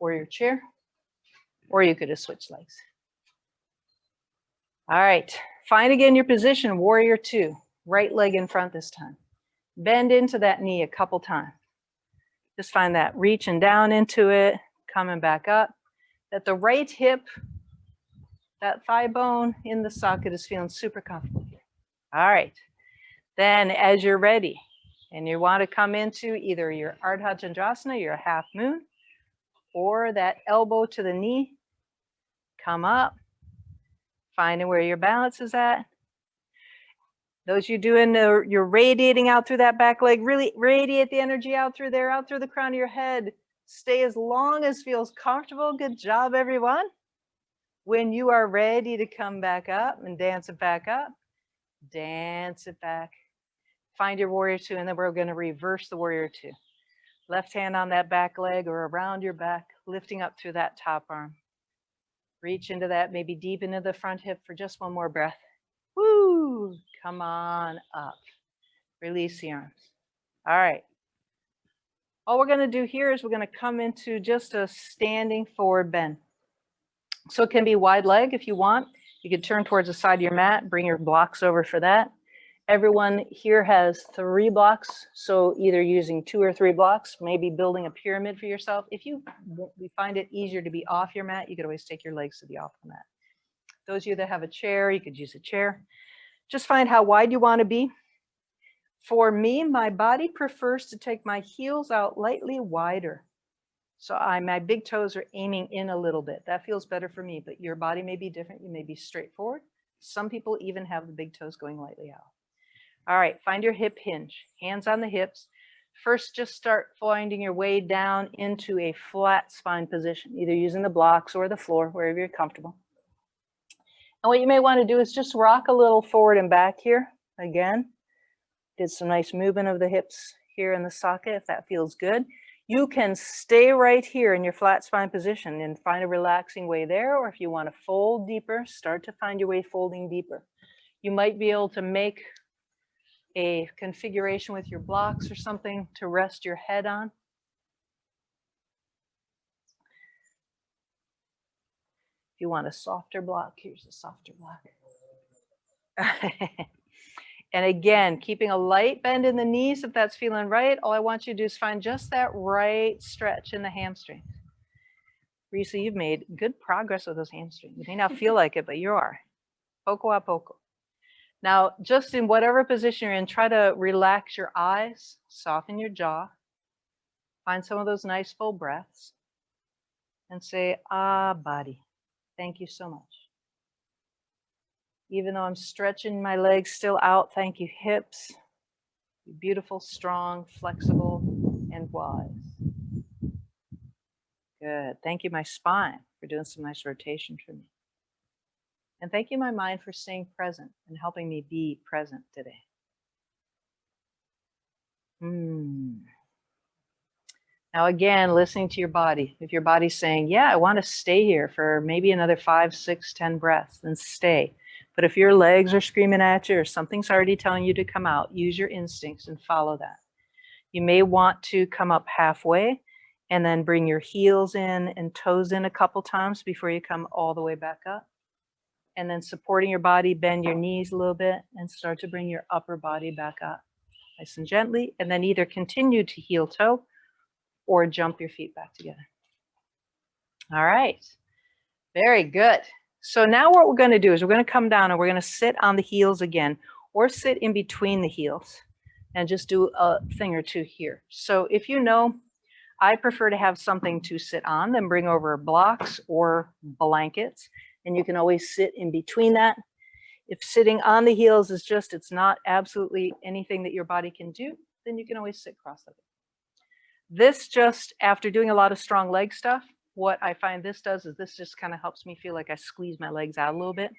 or your chair, or you could just switch legs. All right, find again your position, warrior 2, right leg in front this time. Bend into that knee a couple times. Just find that reaching down into it, coming back up. That the right hip, that thigh bone in the socket is feeling super comfortable here. All right, then as you're ready and you want to come into either your Ardha Chandrasana, your half moon, or that elbow to the knee. Come up, finding where your balance is at. Those you doing, you're radiating out through that back leg. Really radiate the energy out through there, out through the crown of your head. Stay as long as feels comfortable. Good job, everyone. When you are ready to come back up and dance it back up, dance it back. Find your warrior two, and then we're going to reverse the warrior two. Left hand on that back leg or around your back, lifting up through that top arm. Reach into that, maybe deep into the front hip for just one more breath. Woo! Come on up. Release the arms. All right. All we're going to do here is we're going to come into just a standing forward bend. So it can be wide leg if you want. You can turn towards the side of your mat, bring your blocks over for that. Everyone here has 3 blocks, so either using 2 or 3 blocks, maybe building a pyramid for yourself. If you find it easier to be off your mat, you could always take your legs to the off the mat. Those of you that have a chair, you could use a chair. Just find how wide you want to be. For me, my body prefers to take my heels out lightly wider. So my big toes are aiming in a little bit. That feels better for me, but your body may be different. You may be straightforward. Some people even have the big toes going lightly out. All right, find your hip hinge, hands on the hips. First, just start finding your way down into a flat spine position, either using the blocks or the floor, wherever you're comfortable. And what you may want to do is just rock a little forward and back here. Again, did some nice movement of the hips here in the socket, if that feels good. You can stay right here in your flat spine position and find a relaxing way there, or if you want to fold deeper, start to find your way folding deeper. You might be able to make a configuration with your blocks or something to rest your head on. If you want a softer block, here's a softer block. And again, keeping a light bend in the knees if that's feeling right. All I want you to do is find just that right stretch in the hamstrings. Risa, you've made good progress with those hamstrings. You may not feel like it, but you are. Poco a poco. Now, just in whatever position you're in, try to relax your eyes, soften your jaw, find some of those nice full breaths, and say, ah, body, thank you so much. Even though I'm stretching my legs still out, thank you, hips. You're beautiful, strong, flexible, and wise. Good. Thank you, my spine, for doing some nice rotation for me. And thank you, my mind, for staying present and helping me be present today. Now, again, listening to your body. If your body's saying, yeah, I want to stay here for maybe another 5, 6, 10 breaths, then stay. But if your legs are screaming at you or something's already telling you to come out, use your instincts and follow that. You may want to come up halfway and then bring your heels in and toes in a couple times before you come all the way back up. And then supporting your body, bend your knees a little bit and start to bring your upper body back up. Nice and gently, and then either continue to heel toe or jump your feet back together. All right, very good. So now what we're going to do is we're going to come down and we're going to sit on the heels again, or sit in between the heels and just do a thing or two here. So if you know, I prefer to have something to sit on, then bring over blocks or blankets, and you can always sit in between that. If sitting on the heels is just, it's not absolutely anything that your body can do, then you can always sit cross-legged. This just, after doing a lot of strong leg stuff, what I find this does is this just kind of helps me feel like I squeeze my legs out a little bit.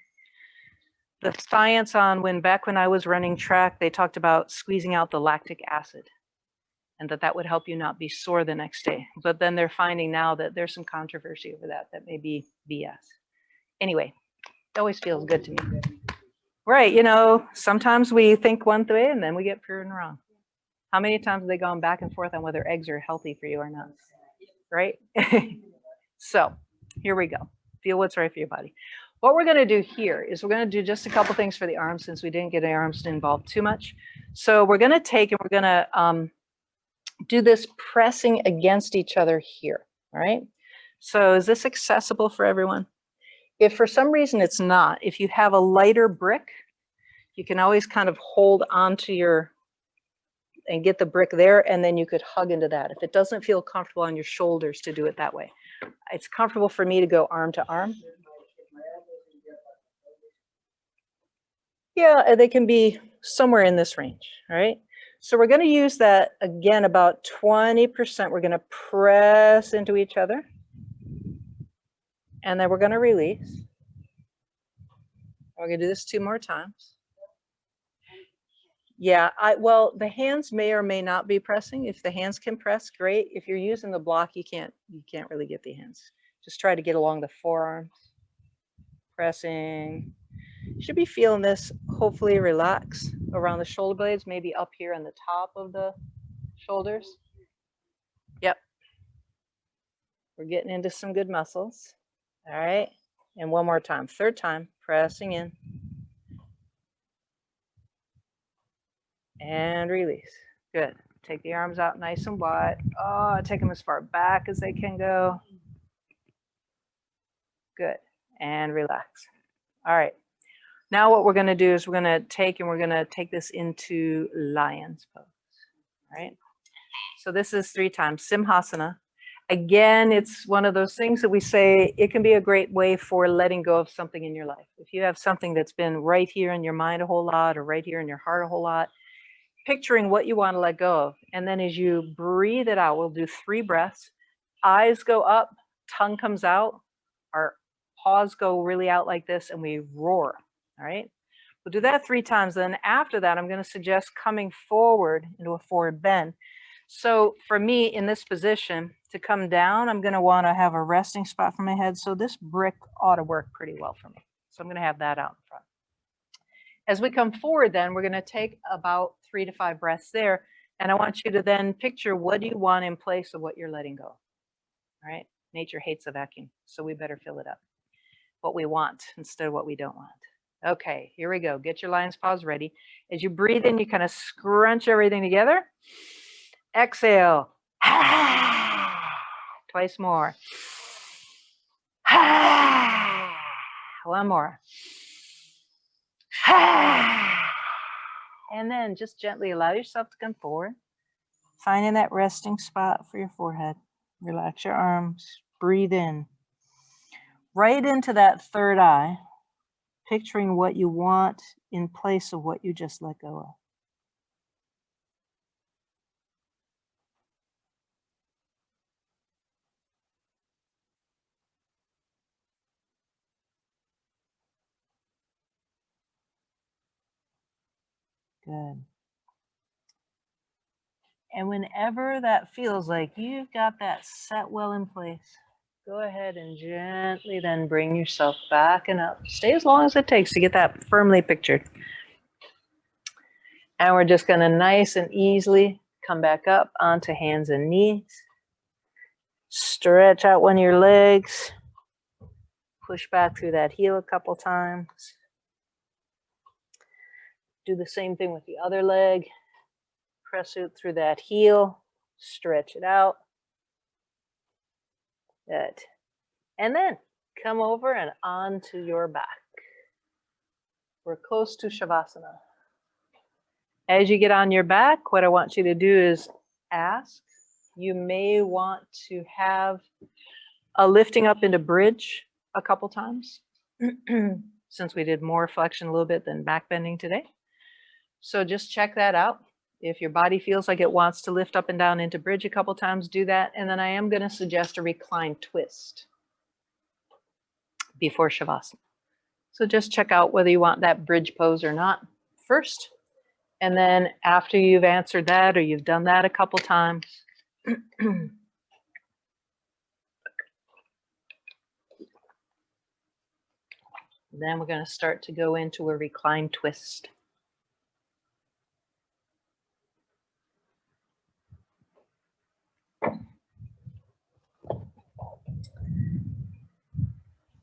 The science on back when I was running track, they talked about squeezing out the lactic acid and that would help you not be sore the next day. But then they're finding now that there's some controversy over that may be BS. Anyway, it always feels good to me. Right, you know, sometimes we think one way and then we get proven wrong. How many times have they gone back and forth on whether eggs are healthy for you or not? Right? So here we go. Feel what's right for your body. What we're going to do here is we're going to do just a couple things for the arms since we didn't get the arms involved too much. So we're going to take and we're going to do this pressing against each other here. All right. So is this accessible for everyone? If for some reason it's not, if you have a lighter brick, you can always kind of hold onto your and get the brick there, and then you could hug into that if it doesn't feel comfortable on your shoulders to do it that way. It's comfortable for me to go arm to arm. Yeah, they can be somewhere in this range, all right? So we're going to use that again, about 20%. We're going to press into each other. And then we're going to release. We're going to do this 2 more times. Yeah, well, the hands may or may not be pressing. If the hands can press, great. If you're using the block, you can't really get the hands. Just try to get along the forearms. Pressing. You should be feeling this, hopefully relax around the shoulder blades, maybe up here on the top of the shoulders. Yep. We're getting into some good muscles. All right. And one more time, 3rd time, pressing in. And release. Good. Take the arms out nice and wide. Oh, take them as far back as they can go. Good. And relax. All right. Now what we're going to do is we're going to take this into lion's pose. All right. So this is 3 times. Simhasana. Again, it's one of those things that we say it can be a great way for letting go of something in your life. If you have something that's been right here in your mind a whole lot or right here in your heart a whole lot, picturing what you want to let go of. And then as you breathe it out, we'll do 3 breaths. Eyes go up, tongue comes out, our paws go really out like this, and we roar. All right. We'll do that 3 times. Then after that, I'm going to suggest coming forward into a forward bend. So for me in this position, to come down, I'm going to want to have a resting spot for my head. So this brick ought to work pretty well for me. So I'm going to have that out in front. As we come forward, then we're going to take about 3 to 5 breaths there. And I want you to then picture what do you want in place of what you're letting go. All right. Nature hates a vacuum, so we better fill it up. What we want instead of what we don't want. Okay, here we go. Get your lion's pause ready. As you breathe in, you kind of scrunch everything together. Exhale. Twice more. One more. And then just gently allow yourself to come forward. Finding that resting spot for your forehead. Relax your arms. Breathe in. Right into that 3rd eye. Picturing what you want in place of what you just let go of. Good. And whenever that feels like you've got that set well in place, go ahead and gently then bring yourself back and up. Stay as long as it takes to get that firmly pictured. And we're just going to nice and easily come back up onto hands and knees. Stretch out one of your legs. Push back through that heel a couple times. Do the same thing with the other leg. Press it through that heel. Stretch it out. Good. And then come over and onto your back. We're close to Shavasana. As you get on your back, what I want you to do is ask. You may want to have a lifting up into bridge a couple times, since we did more flexion a little bit than back bending today. So just check that out. If your body feels like it wants to lift up and down into bridge a couple times, do that. And then I am going to suggest a reclined twist before Shavasana. So just check out whether you want that bridge pose or not first. And then after you've answered that or you've done that a couple times, then we're going to start to go into a reclined twist.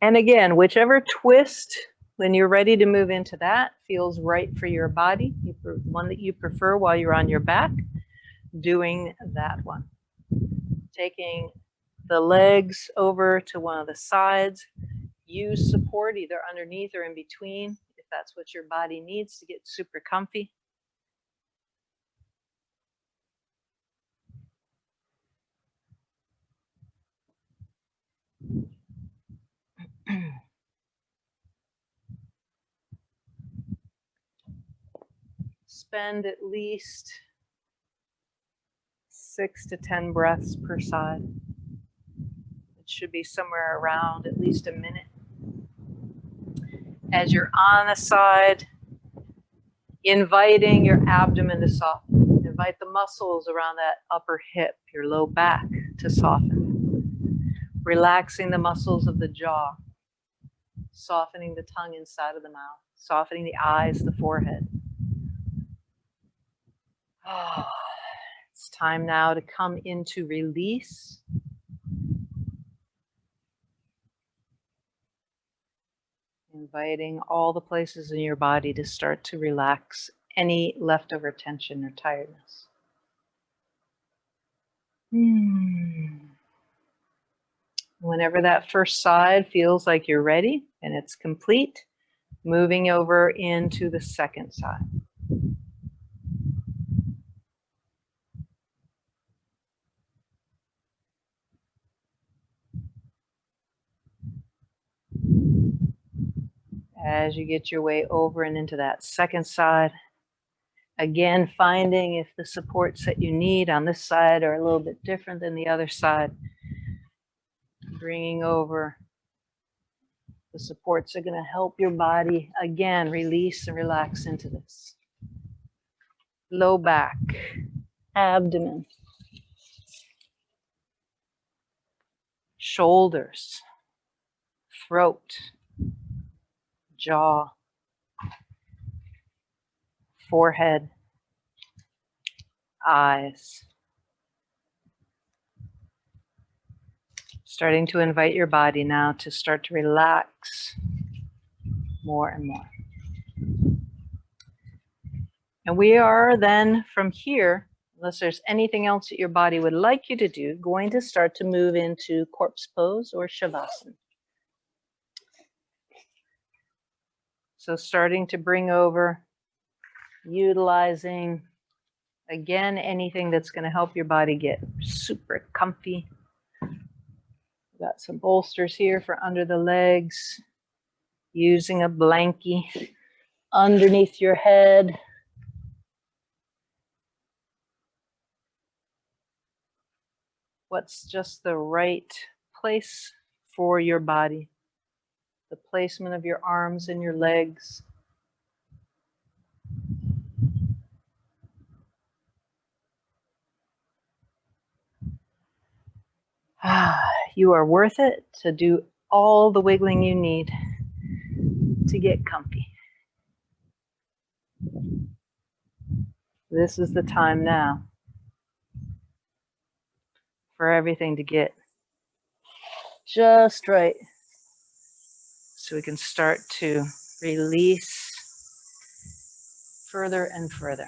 And again, whichever twist, when you're ready to move into that, feels right for your body, one that you prefer while you're on your back, doing that one. Taking the legs over to one of the sides. Use support either underneath or in between if that's what your body needs to get super comfy. Spend at least 6 to 10 breaths per side. It should be somewhere around at least a minute. As you're on the side, inviting your abdomen to soften. Invite the muscles around that upper hip, your low back to soften. Relaxing the muscles of the jaw. Softening the tongue inside of the mouth. Softening the eyes, the forehead. It's time now to come into release. Inviting all the places in your body to start to relax any leftover tension or tiredness. Whenever that first side feels like you're ready and it's complete, moving over into the second side. As you get your way over and into that second side, again, finding if the supports that you need on this side are a little bit different than the other side. Bringing over the supports that are going to help your body, again, release and relax into this. Low back, abdomen, shoulders, throat, jaw, forehead, eyes. Starting to invite your body now to start to relax more and more. And we are then from here, unless there's anything else that your body would like you to do, going to start to move into corpse pose or shavasana. So starting to bring over, utilizing, again, anything that's going to help your body get super comfy. Got some bolsters here for under the legs, using a blankie underneath your head. What's just the right place for your body? The placement of your arms and your legs. You are worth it to do all the wiggling you need to get comfy. This is the time now for everything to get just right, so we can start to release further and further.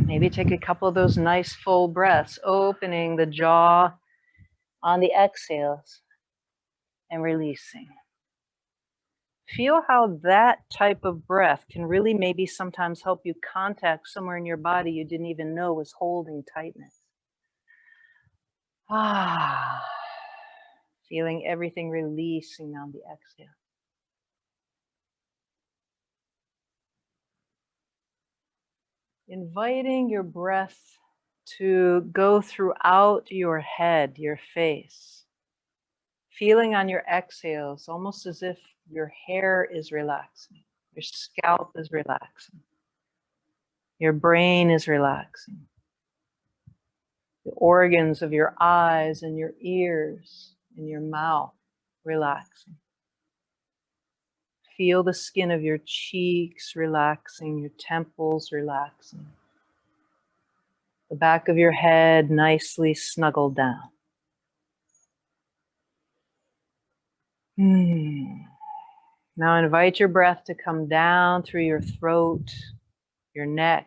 Maybe take a couple of those nice full breaths, opening the jaw on the exhales and releasing. Feel how that type of breath can really maybe sometimes help you contact somewhere in your body you didn't even know was holding tightness. Feeling everything releasing on the exhale. Inviting your breath to go throughout your head, your face. Feeling on your exhales, almost as if your hair is relaxing, your scalp is relaxing, your brain is relaxing, the organs of your eyes and your ears and your mouth relaxing. Feel the skin of your cheeks relaxing, your temples relaxing. The back of your head nicely snuggled down. Now invite your breath to come down through your throat, your neck,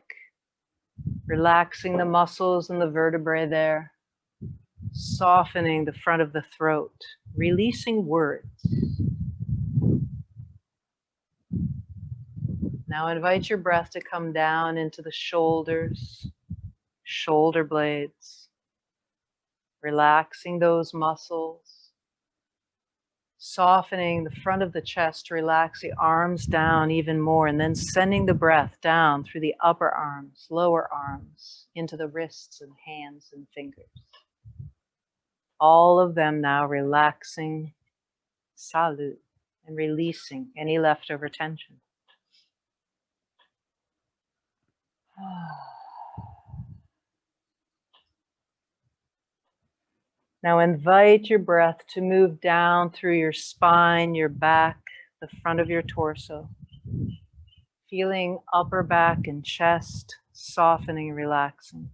relaxing the muscles and the vertebrae there, softening the front of the throat, releasing words. Now invite your breath to come down into the shoulders, shoulder blades, Relaxing those muscles. Softening the front of the chest to relax the arms down even more, and then sending the breath down through the upper arms, lower arms, into the wrists and hands and fingers. All of them now relaxing, salut, and releasing any leftover tension. Now invite your breath to move down through your spine, your back, the front of your torso. Feeling upper back and chest softening and relaxing.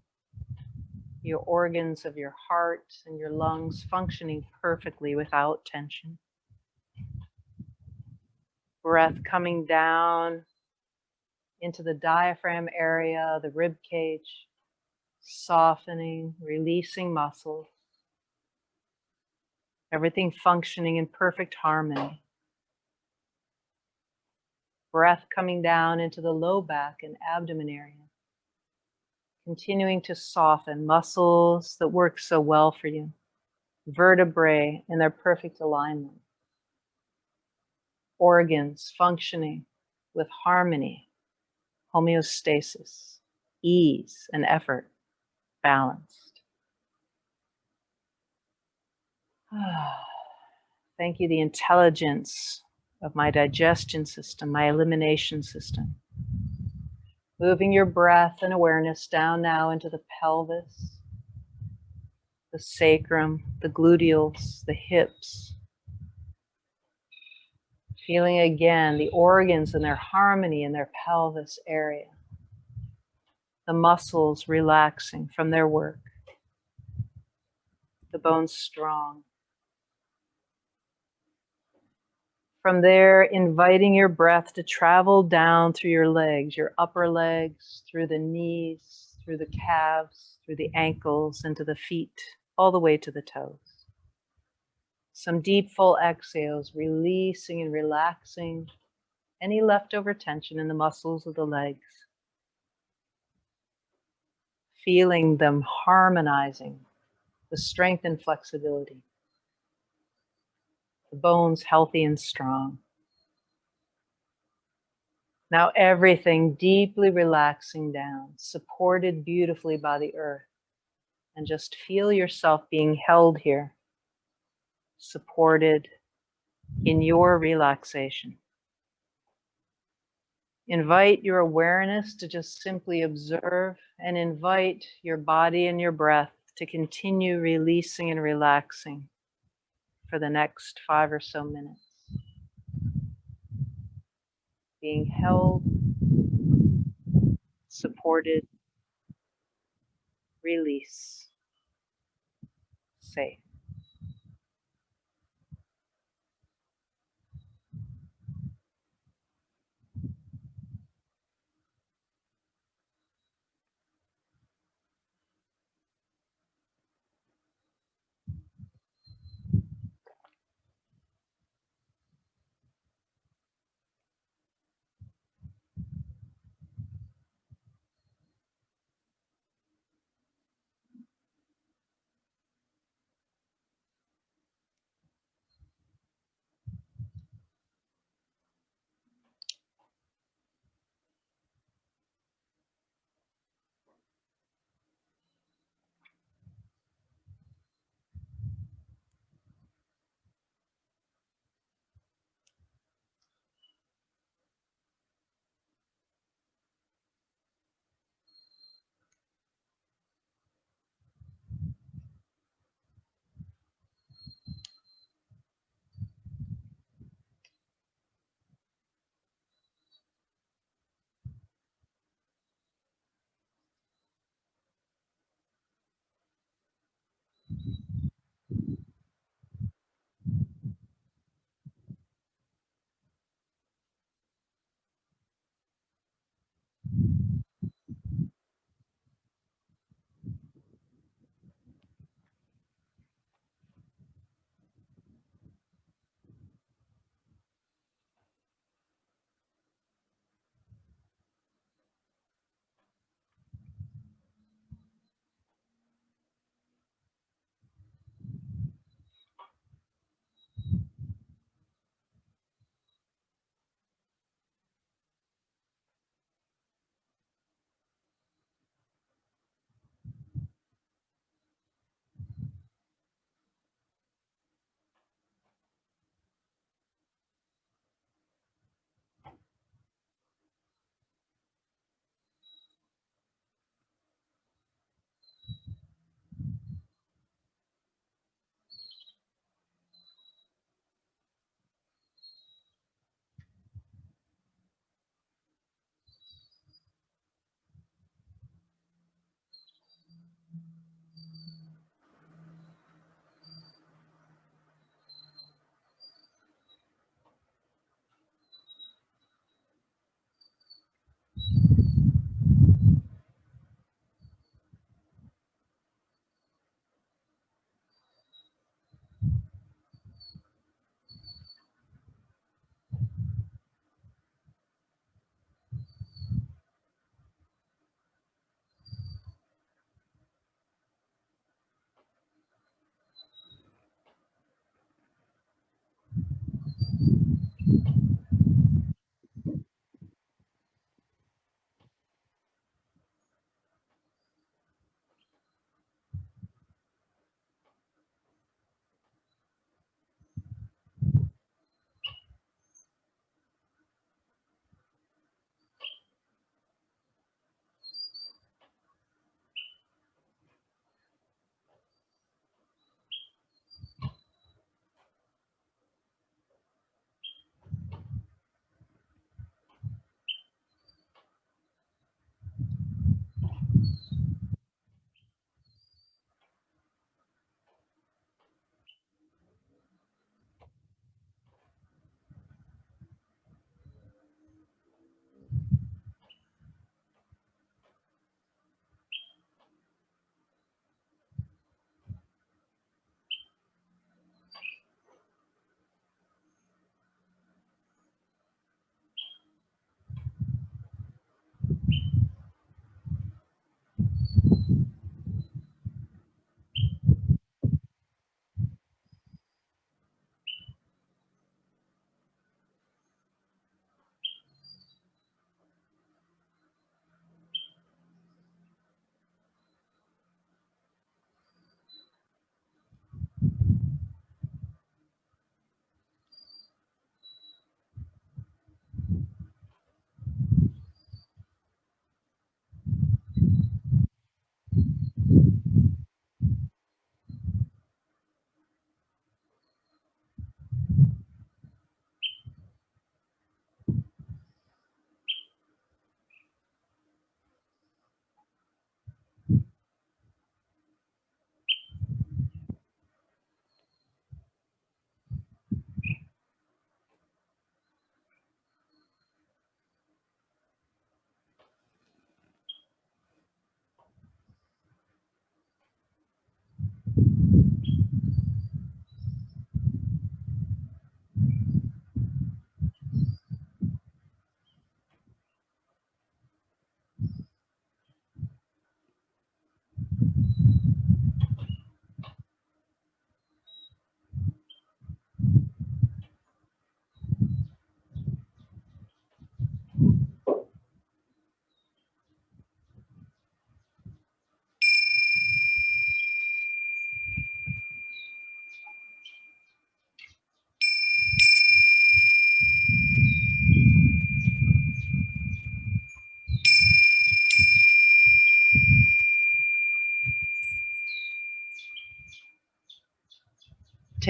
Your organs of your heart and your lungs functioning perfectly without tension. Breath coming down into the diaphragm area, the rib cage, softening, releasing muscles. Everything functioning in perfect harmony. Breath coming down into the low back and abdomen area. Continuing to soften muscles that work so well for you. Vertebrae in their perfect alignment. Organs functioning with harmony, homeostasis, ease and effort, balanced. Thank you, the intelligence of my digestion system, my elimination system. Moving your breath and awareness down now into the pelvis, the sacrum, the gluteals, the hips. Feeling again the organs and their harmony in their pelvis area. The muscles relaxing from their work. The bones strong. From there, inviting your breath to travel down through your legs, your upper legs, through the knees, through the calves, through the ankles, into the feet, all the way to the toes. Some deep, full exhales, releasing and relaxing any leftover tension in the muscles of the legs. Feeling them harmonizing, the strength and flexibility. The bones healthy and strong. Now everything deeply relaxing down, supported beautifully by the earth. And just feel yourself being held here, supported in your relaxation. Invite your awareness to just simply observe, and invite your body and your breath to continue releasing and relaxing for the next 5 or so minutes. Being held, supported, release, safe.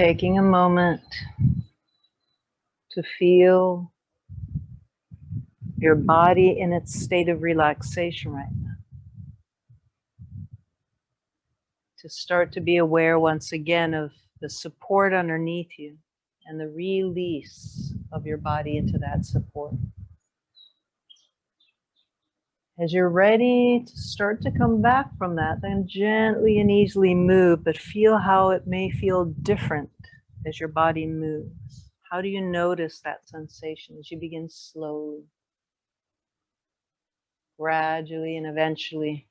taking a moment to feel your body in its state of relaxation right now. To start to be aware once again of the support underneath you and the release of your body into that support. As you're ready to start to come back from that, then gently and easily move, but feel how it may feel different as your body moves. How do you notice that sensation as you begin slowly, gradually, and eventually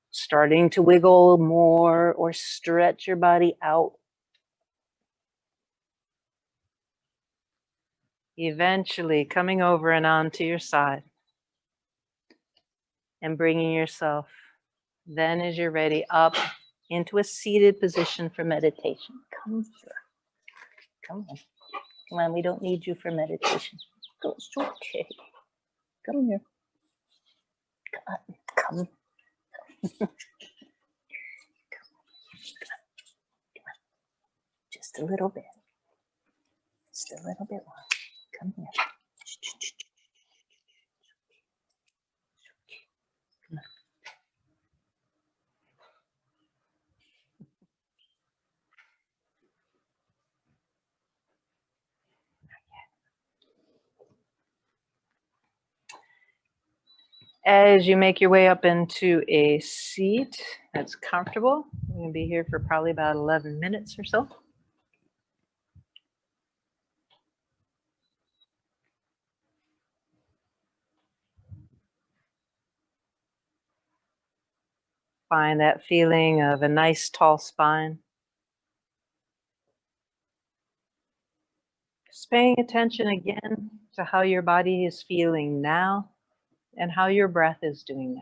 starting to wiggle more or stretch your body out? Eventually coming over and onto your side and bringing yourself, then as you're ready, up into a seated position for meditation. Come here. Come on. Come on, we don't need you for meditation. Go, it's okay. Come here. Come. Just a little bit. Just a little bit more. Come here. Come on. As you make your way up into a seat that's comfortable, we're going to be here for probably about 11 minutes or so. Find that feeling of a nice tall spine. Just paying attention again to how your body is feeling now and how your breath is doing now.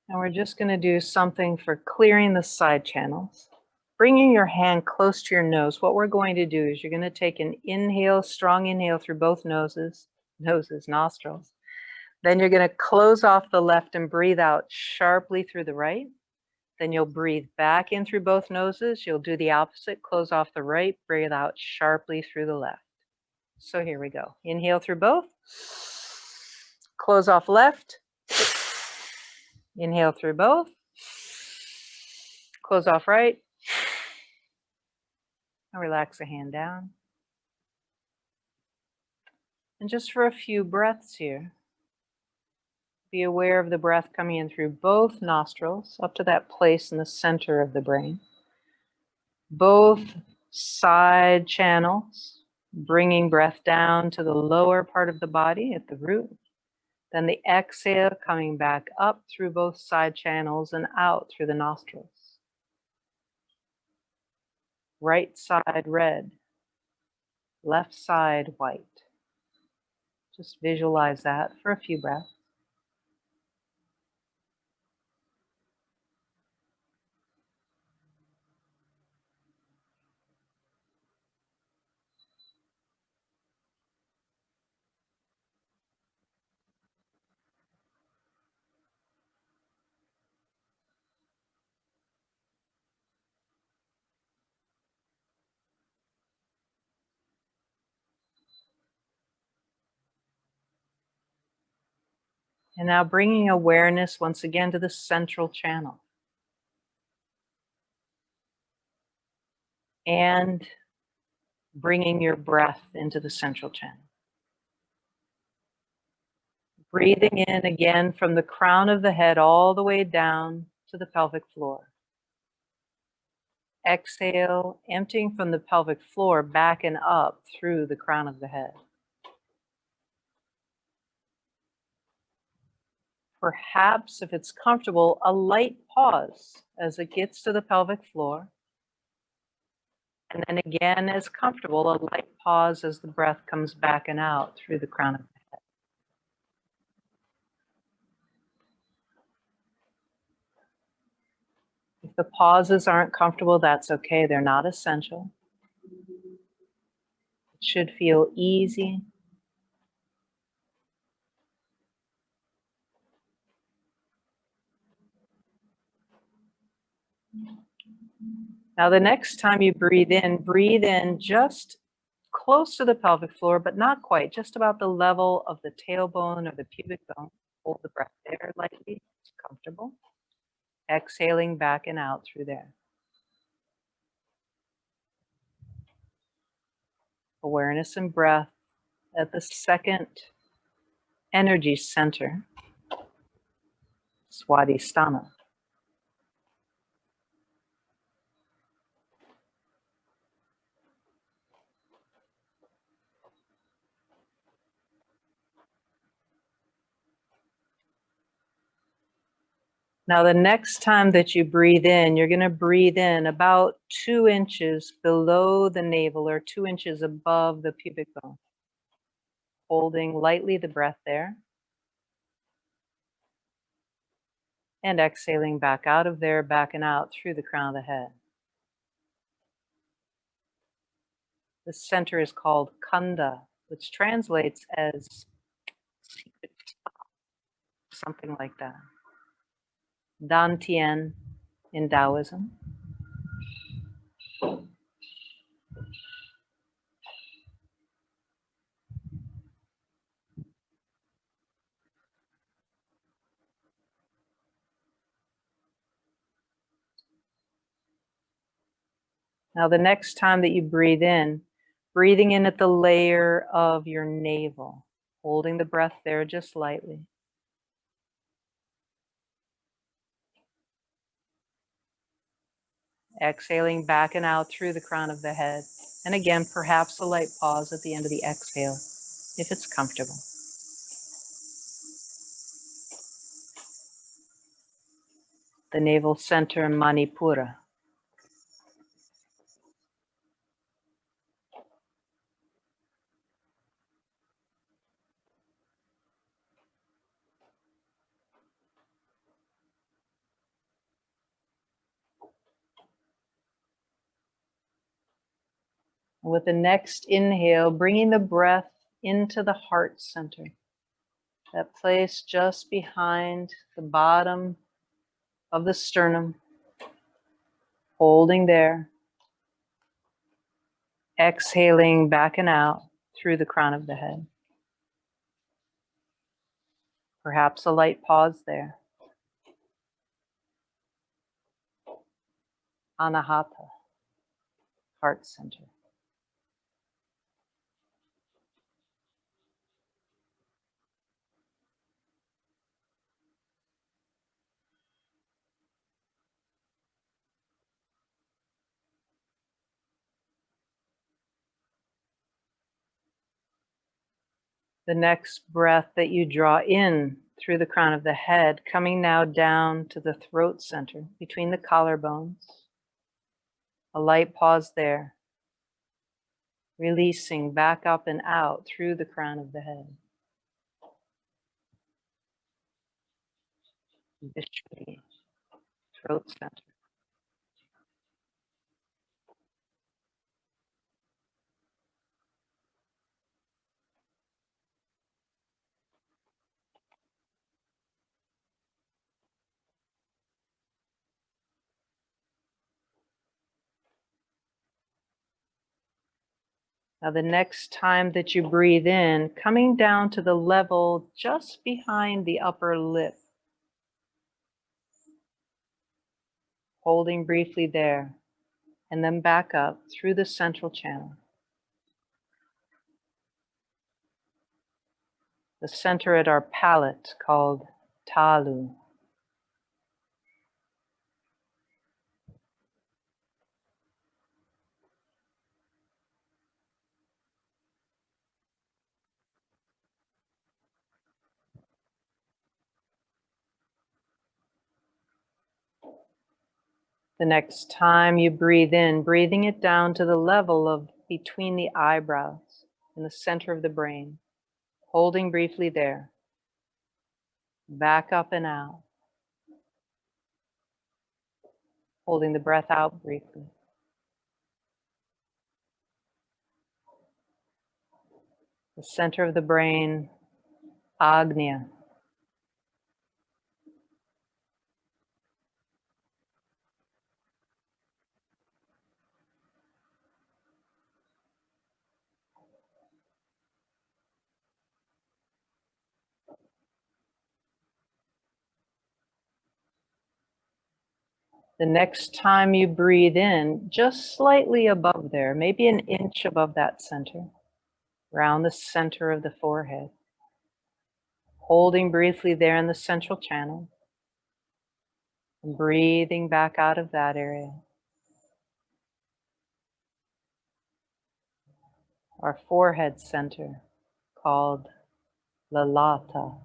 And we're just going to do something for clearing the side channels. Bringing your hand close to your nose, what we're going to do is you're going to take an inhale, strong inhale through both nostrils. Then you're going to close off the left and breathe out sharply through the right. Then you'll breathe back in through both noses. You'll do the opposite, close off the right, breathe out sharply through the left. So here we go. Inhale through both. Close off left. Inhale through both. Close off right. And relax the hand down. And just for a few breaths here, be aware of the breath coming in through both nostrils up to that place in the center of the brain. Both side channels, bringing breath down to the lower part of the body at the root. Then the exhale coming back up through both side channels and out through the nostrils. Right side red, left side white. Just visualize that for a few breaths. And now bringing awareness once again to the central channel. And bringing your breath into the central channel. Breathing in again from the crown of the head all the way down to the pelvic floor. Exhale, emptying from the pelvic floor back and up through the crown of the head. Perhaps, if it's comfortable, a light pause as it gets to the pelvic floor. And then again, as comfortable, a light pause as the breath comes back and out through the crown of the head. the pauses aren't comfortable, that's okay. They're not essential. It should feel easy. Now, the next time you breathe in just close to the pelvic floor, but not quite, just about the level of the tailbone or the pubic bone. Hold the breath there lightly, it's comfortable. Exhaling back and out through there. Awareness and breath at the second energy center, Swadhisthana. Now, the next time that you breathe in, you're going to breathe in about 2 inches below the navel or 2 inches above the pubic bone. Holding lightly the breath there. And exhaling back out of there, back and out through the crown of the head. The center is called Khanda, which translates as secret spot, something like that. Dantian in Taoism. Now, the next time that you breathe in, breathing in at the layer of your navel, holding the breath there just lightly. Exhaling back and out through the crown of the head. And again, perhaps a light pause at the end of the exhale, if it's comfortable. The navel center, Manipura. With the next inhale, bringing the breath into the heart center, that place just behind the bottom of the sternum, holding there, exhaling back and out through the crown of the head. Perhaps a light pause there. Anahata, heart center. The next breath that you draw in through the crown of the head, coming now down to the throat center, between the collarbones. A light pause there. Releasing back up and out through the crown of the head. Vishuddhi, throat center. Now, the next time that you breathe in, coming down to the level just behind the upper lip. Holding briefly there, and then back up through the central channel. The center at our palate called Talu. The next time you breathe in, breathing it down to the level of between the eyebrows in the center of the brain. Holding briefly there. Back up and out. Holding the breath out briefly. The center of the brain, Agnya. The next time you breathe in, just slightly above there, maybe an inch above that center, around the center of the forehead. Holding briefly there in the central channel, and breathing back out of that area. Our forehead center, called Lalata.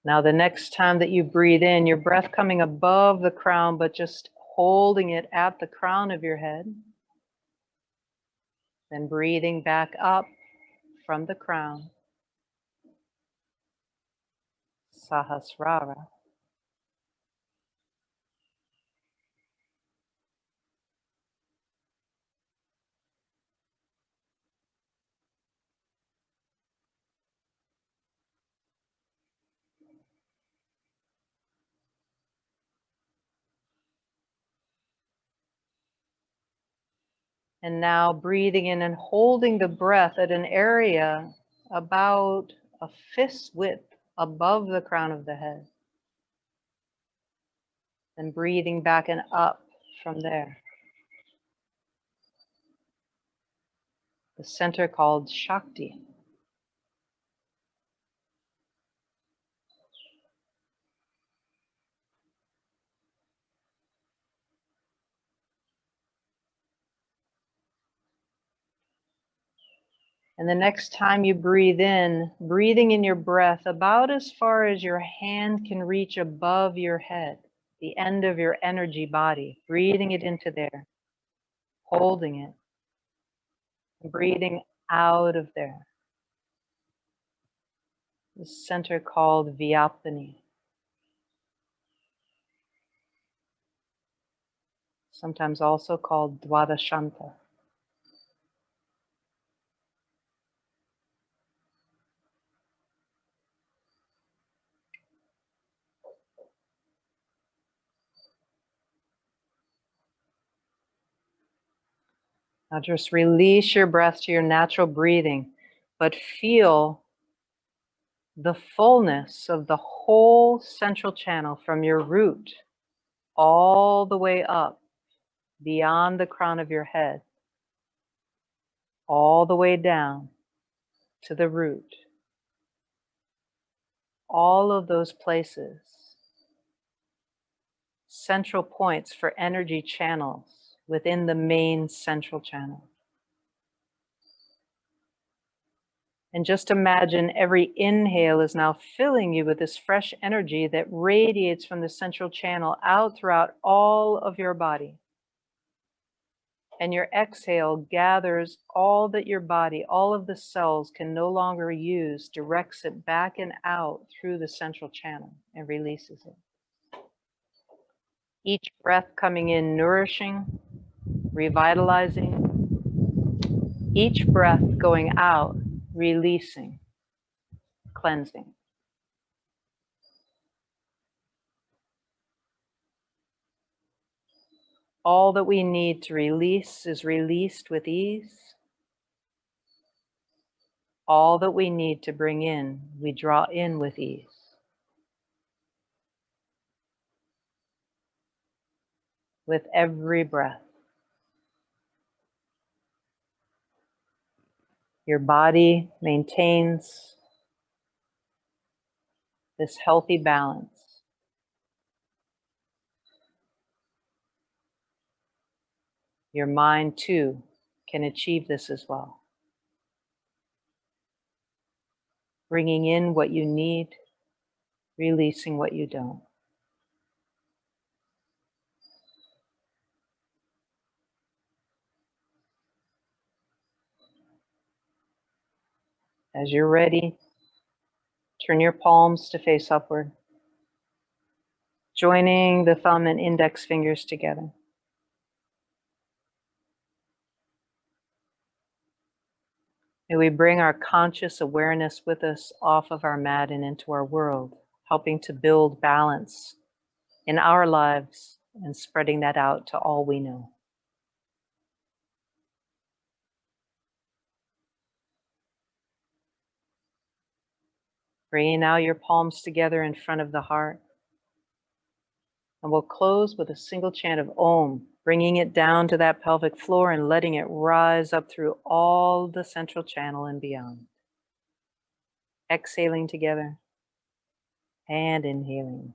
Now the next time that you breathe in, your breath coming above the crown, but just holding it at the crown of your head. Then breathing back up from the crown. Sahasrara. And now breathing in and holding the breath at an area about a fist width above the crown of the head. Then breathing back and up from there. The center called Shakti. And the next time you breathe in, breathing in your breath about as far as your hand can reach above your head, the end of your energy body, breathing it into there, holding it, and breathing out of there. The center called Vyapani. Sometimes also called Dwadashanta. Now just release your breath to your natural breathing, but feel the fullness of the whole central channel from your root all the way up beyond the crown of your head, all the way down to the root. All of those places, central points for energy channels within the main central channel. And just imagine every inhale is now filling you with this fresh energy that radiates from the central channel out throughout all of your body. And your exhale gathers all that your body, all of the cells can no longer use, directs it back and out through the central channel and releases it. Each breath coming in nourishing, revitalizing. Each breath going out, releasing, cleansing. All that we need to release is released with ease. All that we need to bring in, we draw in with ease. With every breath. Your body maintains this healthy balance. Your mind too can achieve this as well. Bringing in what you need, releasing what you don't. As you're ready, turn your palms to face upward, joining the thumb and index fingers together. May we bring our conscious awareness with us off of our mat and into our world, helping to build balance in our lives and spreading that out to all we know. Bringing now your palms together in front of the heart. And we'll close with a single chant of Om, bringing it down to that pelvic floor and letting it rise up through all the central channel and beyond. Exhaling together and inhaling.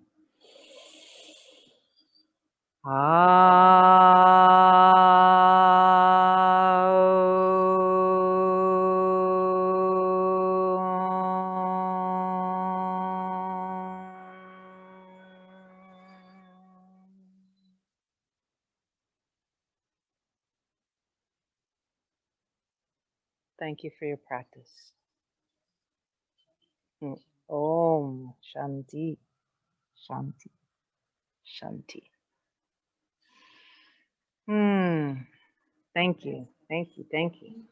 Thank you for your practice. Om Shanti, Shanti, Shanti. Thank you, thank you, thank you.